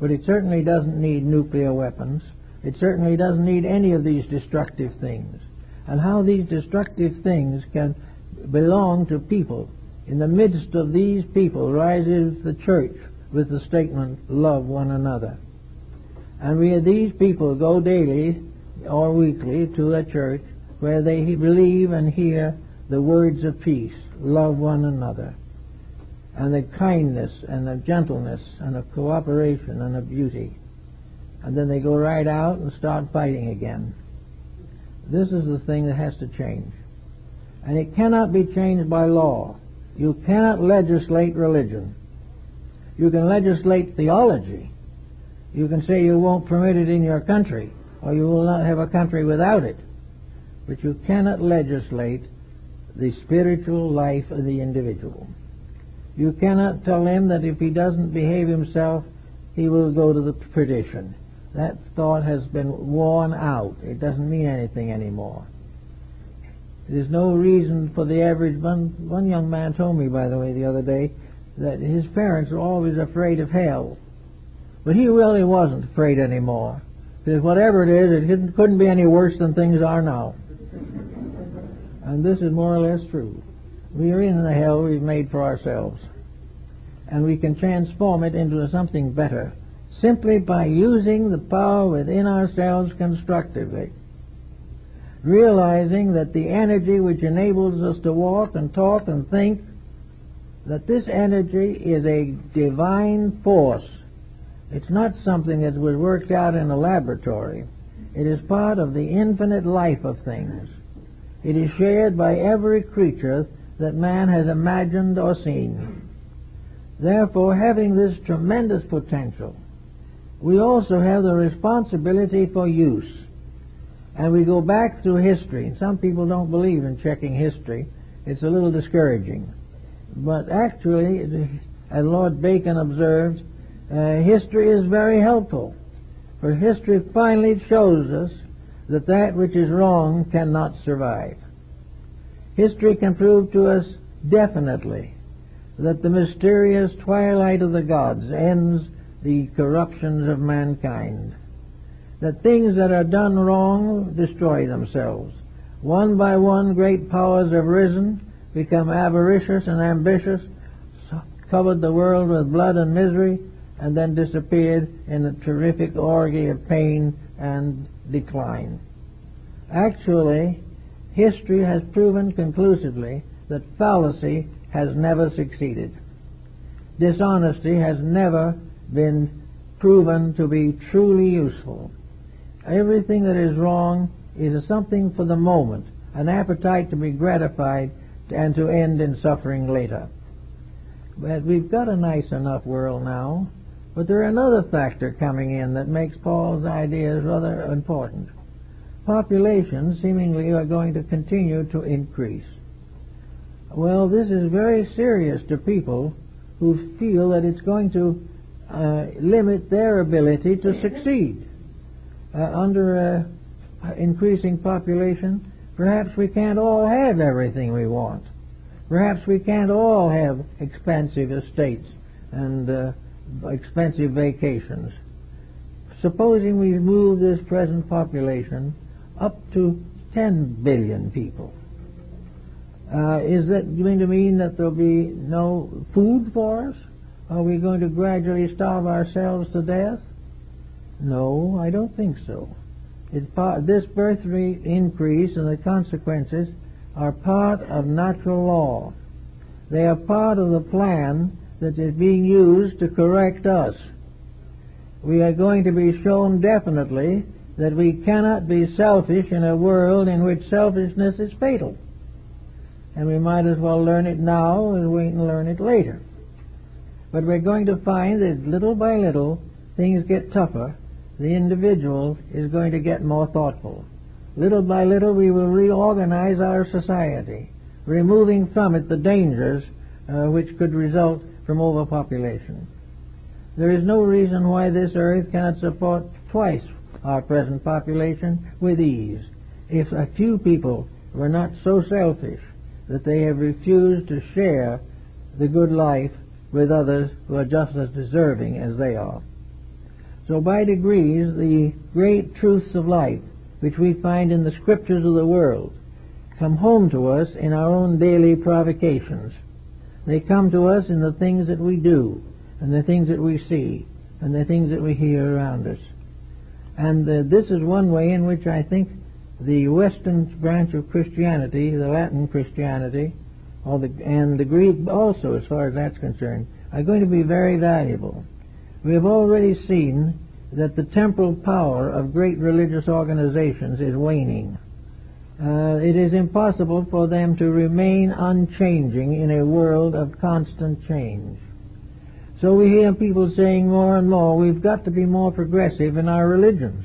But it certainly doesn't need nuclear weapons. It certainly doesn't need any of these destructive things. And how these destructive things can belong to people. In the midst of these people rises the church with the statement, love one another. And these people go daily or weekly to a church where they believe and hear the words of peace, love one another, and the kindness and the gentleness and the cooperation and the beauty. And then they go right out and start fighting again. This is the thing that has to change. And it cannot be changed by law. You cannot legislate religion. You can legislate theology. You can say you won't permit it in your country, or you will not have a country without it. But you cannot legislate the spiritual life of the individual. You cannot tell him that if he doesn't behave himself, he will go to the perdition. That thought has been worn out. It doesn't mean anything anymore. There's no reason for the average... One young man told me, by the way, the other day, that his parents were always afraid of hell. But he really wasn't afraid anymore. Because whatever it is, it couldn't be any worse than things are now. And this is more or less true. We are in the hell we've made for ourselves. And we can transform it into something better simply by using the power within ourselves constructively. Realizing that the energy which enables us to walk and talk and think, that this energy is a divine force. It's not something that was worked out in a laboratory. It is part of the infinite life of things. It is shared by every creature that man has imagined or seen. Therefore, having this tremendous potential, we also have the responsibility for use. And we go back through history. And some people don't believe in checking history. It's a little discouraging. But actually, as Lord Bacon observed, history is very helpful. For history finally shows us that that which is wrong cannot survive. History can prove to us definitely that the mysterious twilight of the gods ends the corruptions of mankind. That things that are done wrong destroy themselves. One by one, great powers have risen, become avaricious and ambitious, covered the world with blood and misery, and then disappeared in a terrific orgy of pain and decline. Actually, history has proven conclusively that fallacy has never succeeded. Dishonesty has never been proven to be truly useful. Everything that is wrong is something for the moment, an appetite to be gratified and to end in suffering later. But we've got a nice enough world now, but there's another factor coming in that makes Paul's ideas rather important. Populations seemingly are going to continue to increase. Well, this is very serious to people who feel that it's going to limit their ability to succeed. Under increasing population, perhaps we can't all have everything we want. Perhaps we can't all have expensive estates and expensive vacations. Supposing we move this present population up to 10 billion people. Is that going to mean that there'll be no food for us? Are we going to gradually starve ourselves to death? No, I don't think so. This birth rate increase and the consequences are part of natural law. They are part of the plan that is being used to correct us. We are going to be shown definitely that we cannot be selfish in a world in which selfishness is fatal. And we might as well learn it now and wait and learn it later. But we're going to find that little by little things get tougher. The individual is going to get more thoughtful. Little by little we will reorganize our society, removing from it the dangers which could result from overpopulation. There is no reason why this earth cannot support twice our present population with ease, if a few people were not so selfish that they have refused to share the good life with others who are just as deserving as they are. So by degrees, the great truths of life, which we find in the scriptures of the world, come home to us in our own daily provocations. They come to us in the things that we do, and the things that we see, and the things that we hear around us. And this is one way in which I think the Western branch of Christianity, the Latin Christianity, and the Greek also, as far as that's concerned, are going to be very valuable. We have already seen that the temporal power of great religious organizations is waning. It is impossible for them to remain unchanging in a world of constant change. So we hear people saying more and more, we've got to be more progressive in our religions.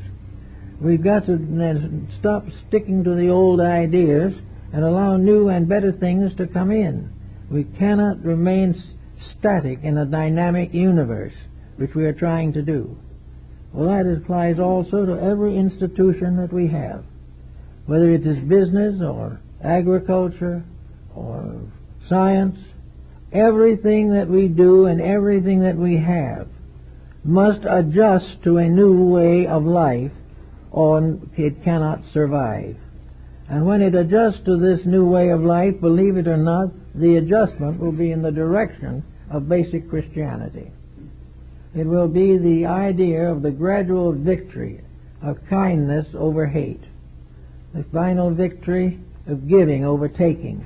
We've got to stop sticking to the old ideas and allow new and better things to come in. We cannot remain static in a dynamic universe, which we are trying to do. Well, that applies also to every institution that we have, whether it is business or agriculture or science. Everything that we do and everything that we have must adjust to a new way of life, or it cannot survive. And when it adjusts to this new way of life, believe it or not, the adjustment will be in the direction of basic Christianity. It will be the idea of the gradual victory of kindness over hate, the final victory of giving over taking,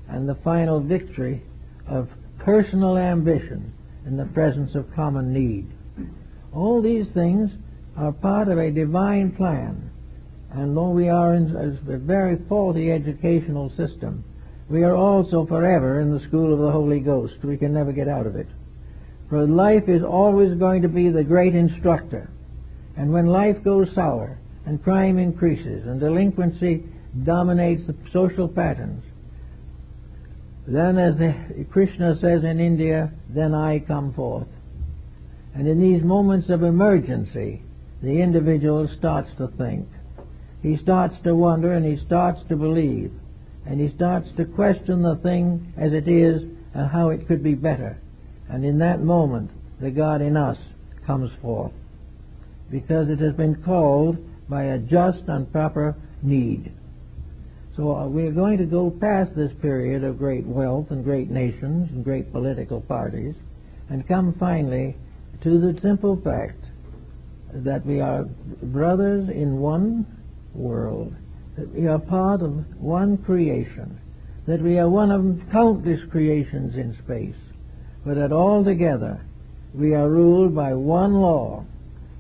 and the final victory of personal ambition in the presence of common need. All these things are part of a divine plan, and though we are in a very faulty educational system, we are also forever in the school of the Holy Ghost. We can never get out of it. For life is always going to be the great instructor. And when life goes sour, and crime increases, and delinquency dominates the social patterns, then, as Krishna says in India, then I come forth. And in these moments of emergency, the individual starts to think. He starts to wonder, and he starts to believe. And he starts to question the thing as it is and how it could be better. And in that moment, the God in us comes forth, because it has been called by a just and proper need. So we are going to go past this period of great wealth and great nations and great political parties and come finally to the simple fact that we are brothers in one world, that we are part of one creation, that we are one of countless creations in space, but that all together we are ruled by one law,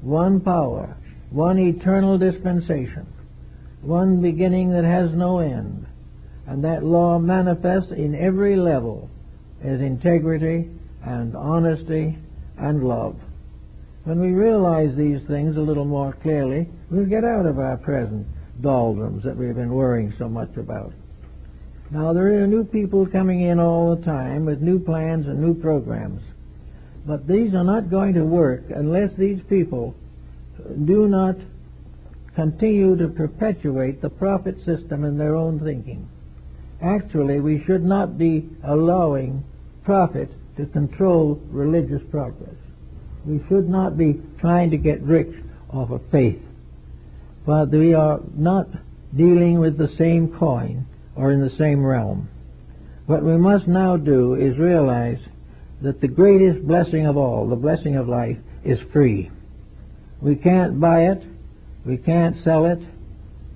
one power, one eternal dispensation, one beginning that has no end, and that law manifests in every level as integrity and honesty and love. When we realize these things a little more clearly, we'll get out of our present doldrums that we've been worrying so much about. Now, there are new people coming in all the time with new plans and new programs, but these are not going to work unless these people do not continue to perpetuate the profit system in their own thinking. Actually, we should not be allowing profit to control religious progress. We should not be trying to get rich off of faith. But we are not dealing with the same coin or in the same realm. What we must now do is realize that the greatest blessing of all, the blessing of life, is free. We can't buy it, we can't sell it,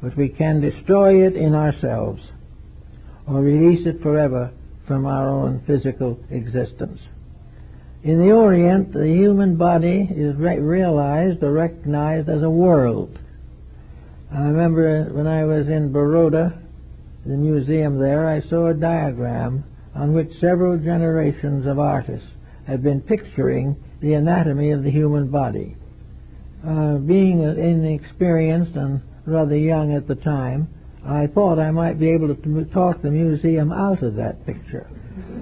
but we can destroy it in ourselves or release it forever from our own physical existence. In the Orient, the human body is realized or recognized as a world. I remember when I was in Baroda, the museum there, I saw a diagram on which several generations of artists had been picturing the anatomy of the human body. Being inexperienced and rather young at the time, I thought I might be able to talk the museum out of that picture,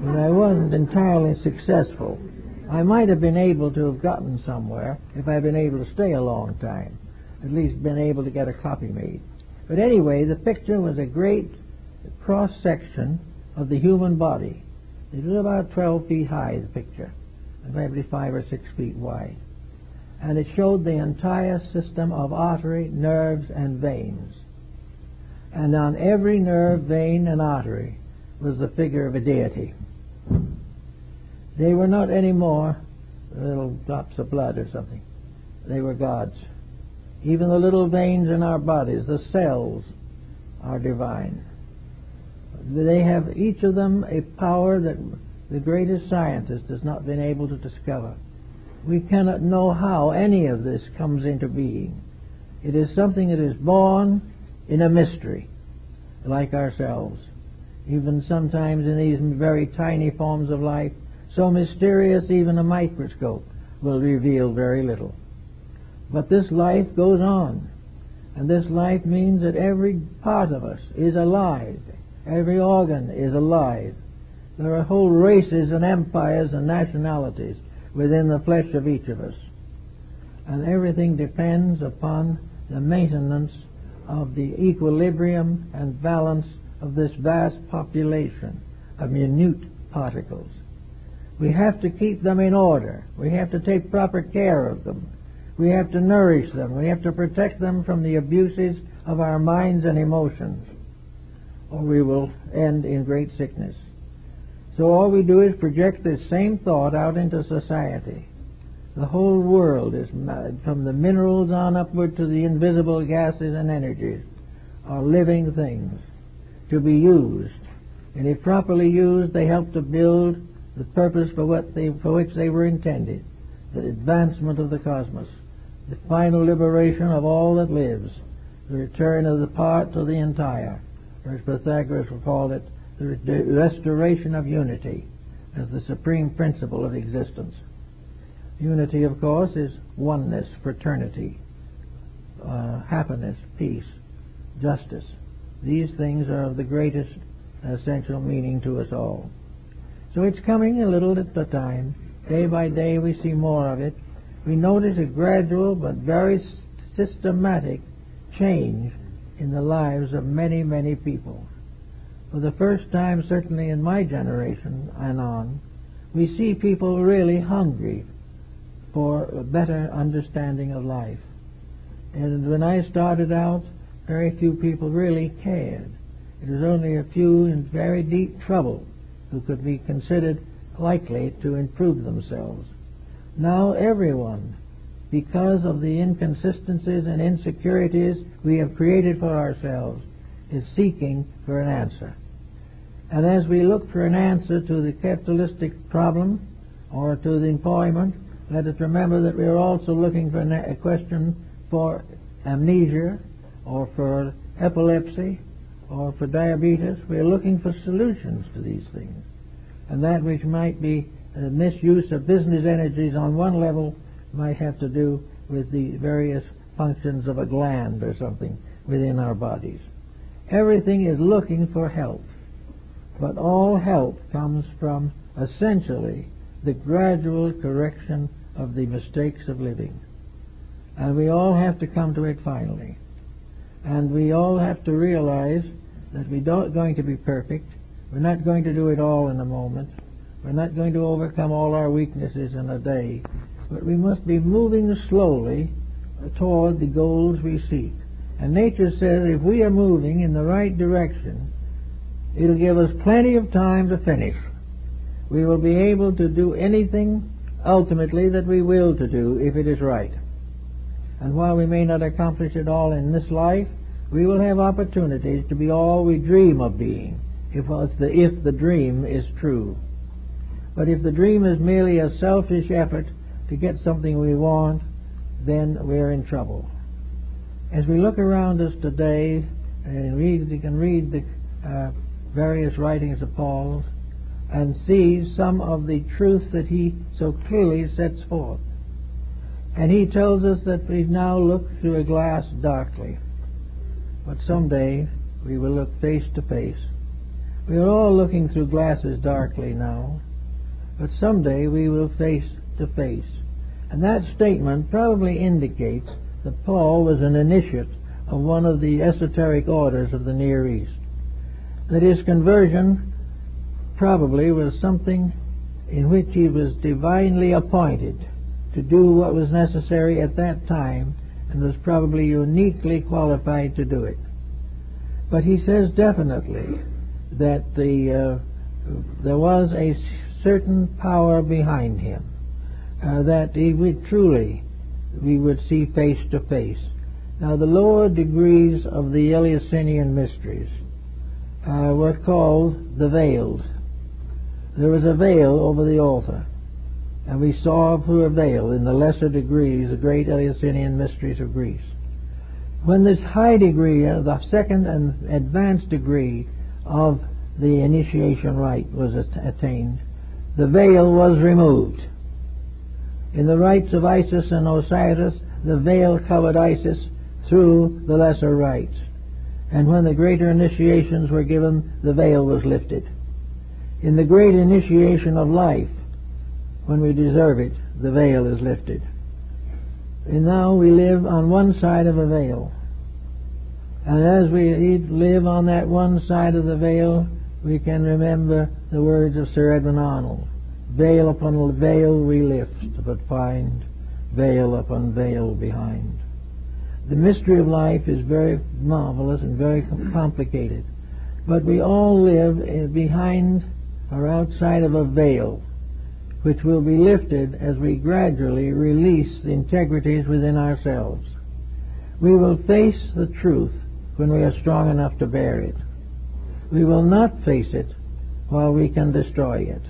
but I wasn't entirely successful. I might have been able to have gotten somewhere if I'd been able to stay a long time, at least been able to get a copy made. But anyway, the picture was a great cross-section of the human body. It was about 12 feet high, the picture, and maybe 5 or 6 feet wide. And it showed the entire system of artery, nerves, and veins. And on every nerve, vein, and artery was the figure of a deity. They were not anymore little drops of blood or something. They were gods. Even the little veins in our bodies, the cells, are divine. They have each of them a power that the greatest scientist has not been able to discover. We cannot know how any of this comes into being. It is something that is born in a mystery, like ourselves. Even sometimes in these very tiny forms of life, so mysterious even a microscope will reveal very little. But this life goes on, and this life means that every part of us is alive. Every organ is alive. There are whole races and empires and nationalities within the flesh of each of us. And everything depends upon the maintenance of the equilibrium and balance of this vast population of minute particles. We have to keep them in order. We have to take proper care of them. We have to nourish them. We have to protect them from the abuses of our minds and emotions, or we will end in great sickness. So all we do is project this same thought out into society. The whole world is, from the minerals on upward to the invisible gases and energies, are living things to be used. And if properly used, they help to build the purpose for which they were intended, the advancement of the cosmos, the final liberation of all that lives, the return of the part to the entire, or as Pythagoras called it, the restoration of unity as the supreme principle of existence. Unity, of course, is oneness, fraternity, happiness, peace, justice. These things are of the greatest essential meaning to us all. So it's coming a little at a time. Day by day we see more of it. We notice a gradual but very systematic change in the lives of many, many people. For the first time, certainly in my generation and on, we see people really hungry for a better understanding of life. And when I started out, very few people really cared. It was only a few in very deep trouble who could be considered likely to improve themselves. Now everyone, because of the inconsistencies and insecurities we have created for ourselves, is seeking for an answer. And as we look for an answer to the capitalistic problem or to the employment, let us remember that we are also looking for a question for amnesia or for epilepsy or for diabetes. We are looking for solutions to these things. And that which might be misuse of business energies on one level might have to do with the various functions of a gland or something within our bodies. Everything is looking for help, but all help comes from essentially the gradual correction of the mistakes of living. And we all have to come to it finally. And we all have to realize that we're not going to be perfect. We're not going to do it all in a moment. We're not going to overcome all our weaknesses in a day. But we must be moving slowly toward the goals we seek. And nature says if we are moving in the right direction, it'll give us plenty of time to finish. We will be able to do anything ultimately that we will to do if it is right. And while we may not accomplish it all in this life, we will have opportunities to be all we dream of being, if the dream is true. But if the dream is merely a selfish effort to get something we want, then we're in trouble. As we look around us today and you can read the various writings of Paul and see some of the truths that he so clearly sets forth. And he tells us that we now look through a glass darkly, but someday we will look face to face. We are all looking through glasses darkly now, but someday we will face to face. And that statement probably indicates that Paul was an initiate of one of the esoteric orders of the Near East. That his conversion probably was something in which he was divinely appointed to do what was necessary at that time and was probably uniquely qualified to do it. But he says definitely that there was a certain power behind him, that he would truly, we would see face to face. Now the lower degrees of the Eleusinian mysteries were called the veils. There was a veil over the altar, and we saw through a veil in the lesser degrees the great Eleusinian mysteries of Greece. When this high degree, the second and advanced degree of the initiation rite was attained, the veil was removed. In the rites of Isis and Osiris, the veil covered Isis through the lesser rites. And when the greater initiations were given, the veil was lifted. In the great initiation of life, when we deserve it, the veil is lifted. And now we live on one side of a veil. And as we live on that one side of the veil, we can remember the words of Sir Edwin Arnold. Veil upon veil we lift, but find veil upon veil behind. The mystery of life is very marvelous and very complicated. But we all live behind or outside of a veil, which will be lifted as we gradually release the integrities within ourselves. We will face the truth when we are strong enough to bear it. We will not face it while we can destroy it.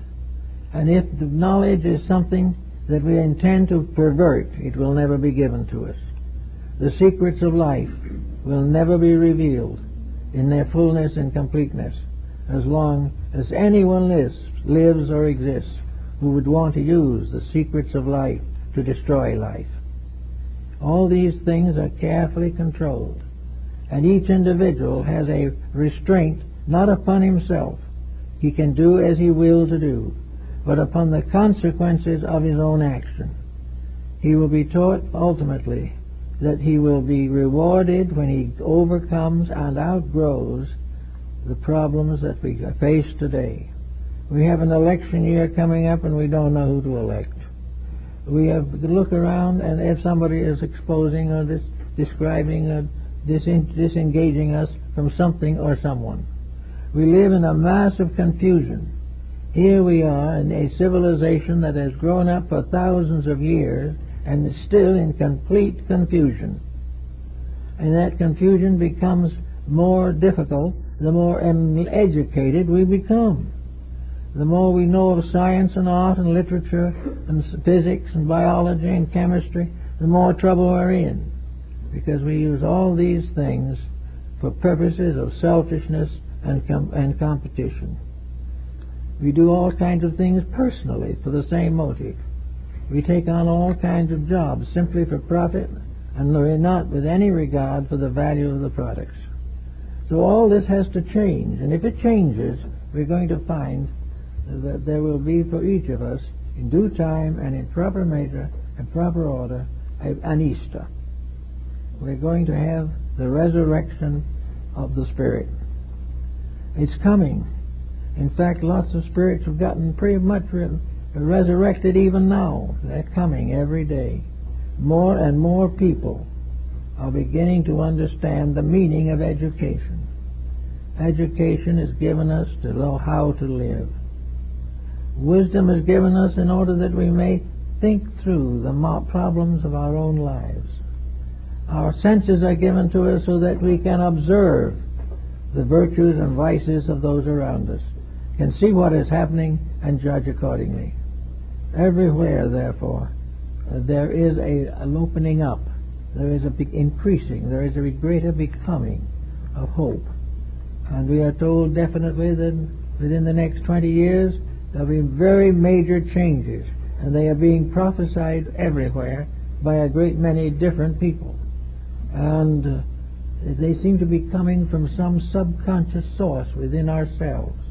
And if the knowledge is something that we intend to pervert, it will never be given to us. The secrets of life will never be revealed in their fullness and completeness as long as anyone lives or exists who would want to use the secrets of life to destroy life. All these things are carefully controlled, and each individual has a restraint not upon himself. He can do as he will to do, but upon the consequences of his own action. He will be taught ultimately that he will be rewarded when he overcomes and outgrows the problems that we face today. We have an election year coming up and we don't know who to elect. We have to look around, and if somebody is exposing or describing or disengaging us from something or someone, we live in a mass of confusion. Here we are in a civilization that has grown up for thousands of years and is still in complete confusion. And that confusion becomes more difficult, the more uneducated we become. The more we know of science and art and literature and physics and biology and chemistry, the more trouble we're in, because we use all these things for purposes of selfishness and competition. We do all kinds of things personally for the same motive. We take on all kinds of jobs simply for profit, and we're not with any regard for the value of the products. So all this has to change, and if it changes, we're going to find that there will be for each of us, in due time and in proper measure and proper order, an Easter. We're going to have the resurrection of the Spirit. It's coming. In fact, lots of spirits have gotten pretty much resurrected even now. They're coming every day. More and more people are beginning to understand the meaning of education. Education is given us to know how to live. Wisdom is given us in order that we may think through the problems of our own lives. Our senses are given to us so that we can observe the virtues and vices of those around us, can see what is happening and judge accordingly. Everywhere, therefore, there is an opening up, there is an increasing, there is a greater becoming of hope. And we are told definitely that within the next 20 years there will be very major changes, and they are being prophesied everywhere by a great many different people. And they seem to be coming from some subconscious source within ourselves.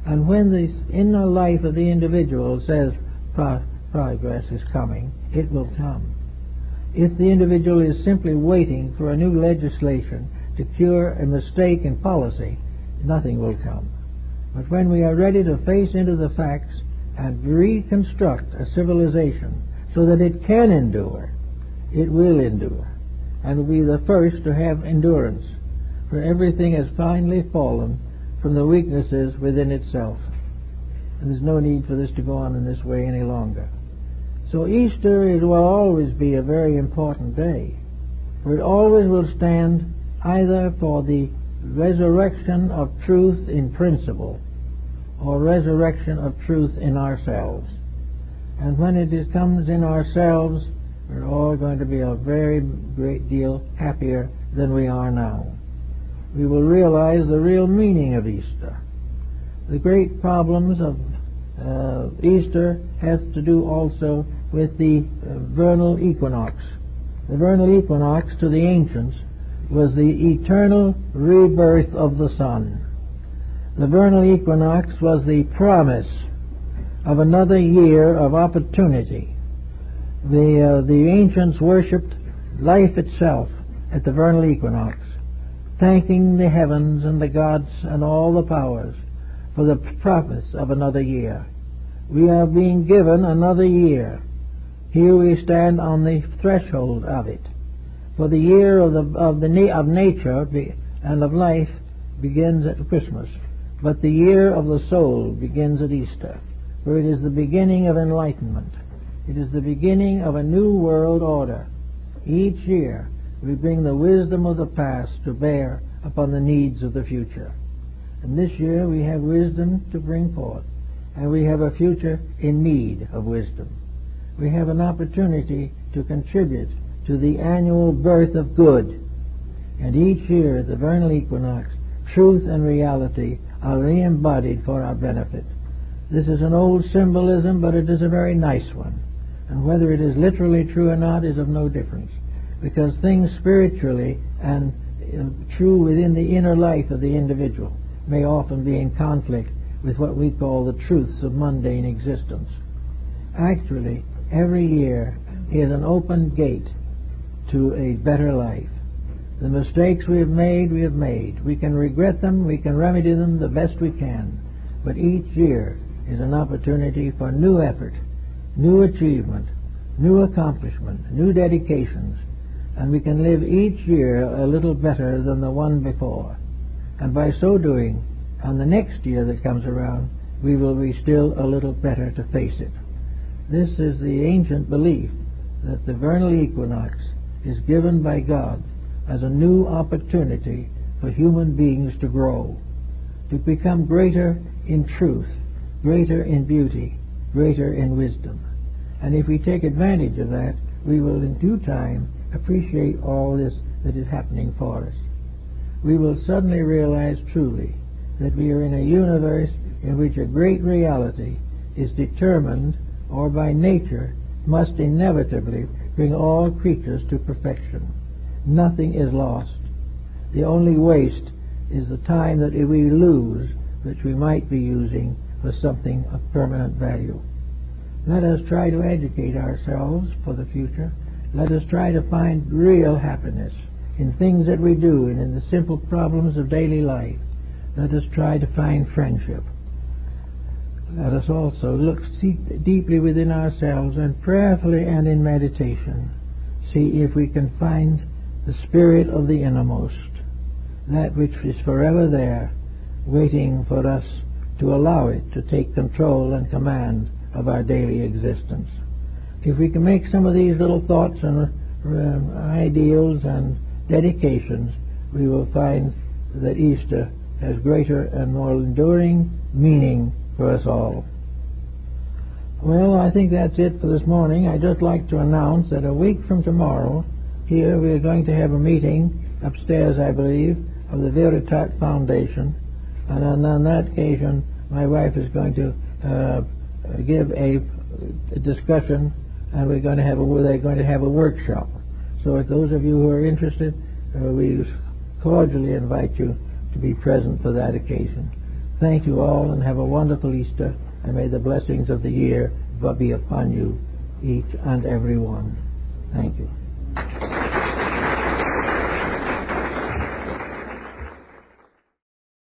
And when the inner life of the individual says progress is coming, it will come. If the individual is simply waiting for a new legislation to cure a mistake in policy, nothing will come. But when we are ready to face into the facts and reconstruct a civilization so that it can endure, it will endure, and will be the first to have endurance, for everything has finally fallen from the weaknesses within itself. And there's no need for this to go on in this way any longer. So Easter will always be a very important day, for it always will stand either for the resurrection of truth in principle or resurrection of truth in ourselves. And when it comes in ourselves, we're all going to be a very great deal happier than we are now. We will realize the real meaning of Easter. The great problems of Easter have to do also with the vernal equinox. The vernal equinox to the ancients was the eternal rebirth of the sun. The vernal equinox was the promise of another year of opportunity. The ancients worshipped life itself at the vernal equinox, thanking the heavens and the gods and all the powers for the promise of another year. We are being given another year. Here we stand on the threshold of it. For the year of nature and of life begins at Christmas, but the year of the soul begins at Easter, for it is the beginning of enlightenment. It is the beginning of a new world order. Each year we bring the wisdom of the past to bear upon the needs of the future. And this year we have wisdom to bring forth, and we have a future in need of wisdom. We have an opportunity to contribute to the annual birth of good. And each year at the vernal equinox, truth and reality are re-embodied for our benefit. This is an old symbolism, but it is a very nice one. And whether it is literally true or not is of no difference, because things spiritually and true within the inner life of the individual may often be in conflict with what we call the truths of mundane existence. Actually, every year is an open gate to a better life. The mistakes we have made, we have made. We can regret them, we can remedy them the best we can. But each year is an opportunity for new effort, new achievement, new accomplishment, new dedications, and we can live each year a little better than the one before. And by so doing, on the next year that comes around, we will be still a little better to face it. This is the ancient belief that the vernal equinox is given by God as a new opportunity for human beings to grow, to become greater in truth, greater in beauty, greater in wisdom. And if we take advantage of that, we will in due time appreciate all this that is happening for us. We will suddenly realize truly that we are in a universe in which a great reality is determined, or by nature must inevitably bring all creatures to perfection. Nothing is lost. The only waste is the time that we lose, which we might be using for something of permanent value. Let us try to educate ourselves for the future. Let us try to find real happiness in things that we do and in the simple problems of daily life. Let us try to find friendship. Let us also look deeply within ourselves and prayerfully and in meditation see if we can find the spirit of the innermost, that which is forever there, waiting for us to allow it to take control and command of our daily existence. If we can make some of these little thoughts and ideals and dedications, we will find that Easter has greater and more enduring meaning for us all. Well, I think that's it for this morning. I'd just like to announce that a week from tomorrow, here we are going to have a meeting upstairs, I believe, of the Veritat Foundation, and on that occasion my wife is going to give a discussion, and they're going to have a workshop. So if those of you who are interested, we cordially invite you to be present for that occasion. Thank you all, and have a wonderful Easter, and may the blessings of the year be upon you, each and every one. Thank you.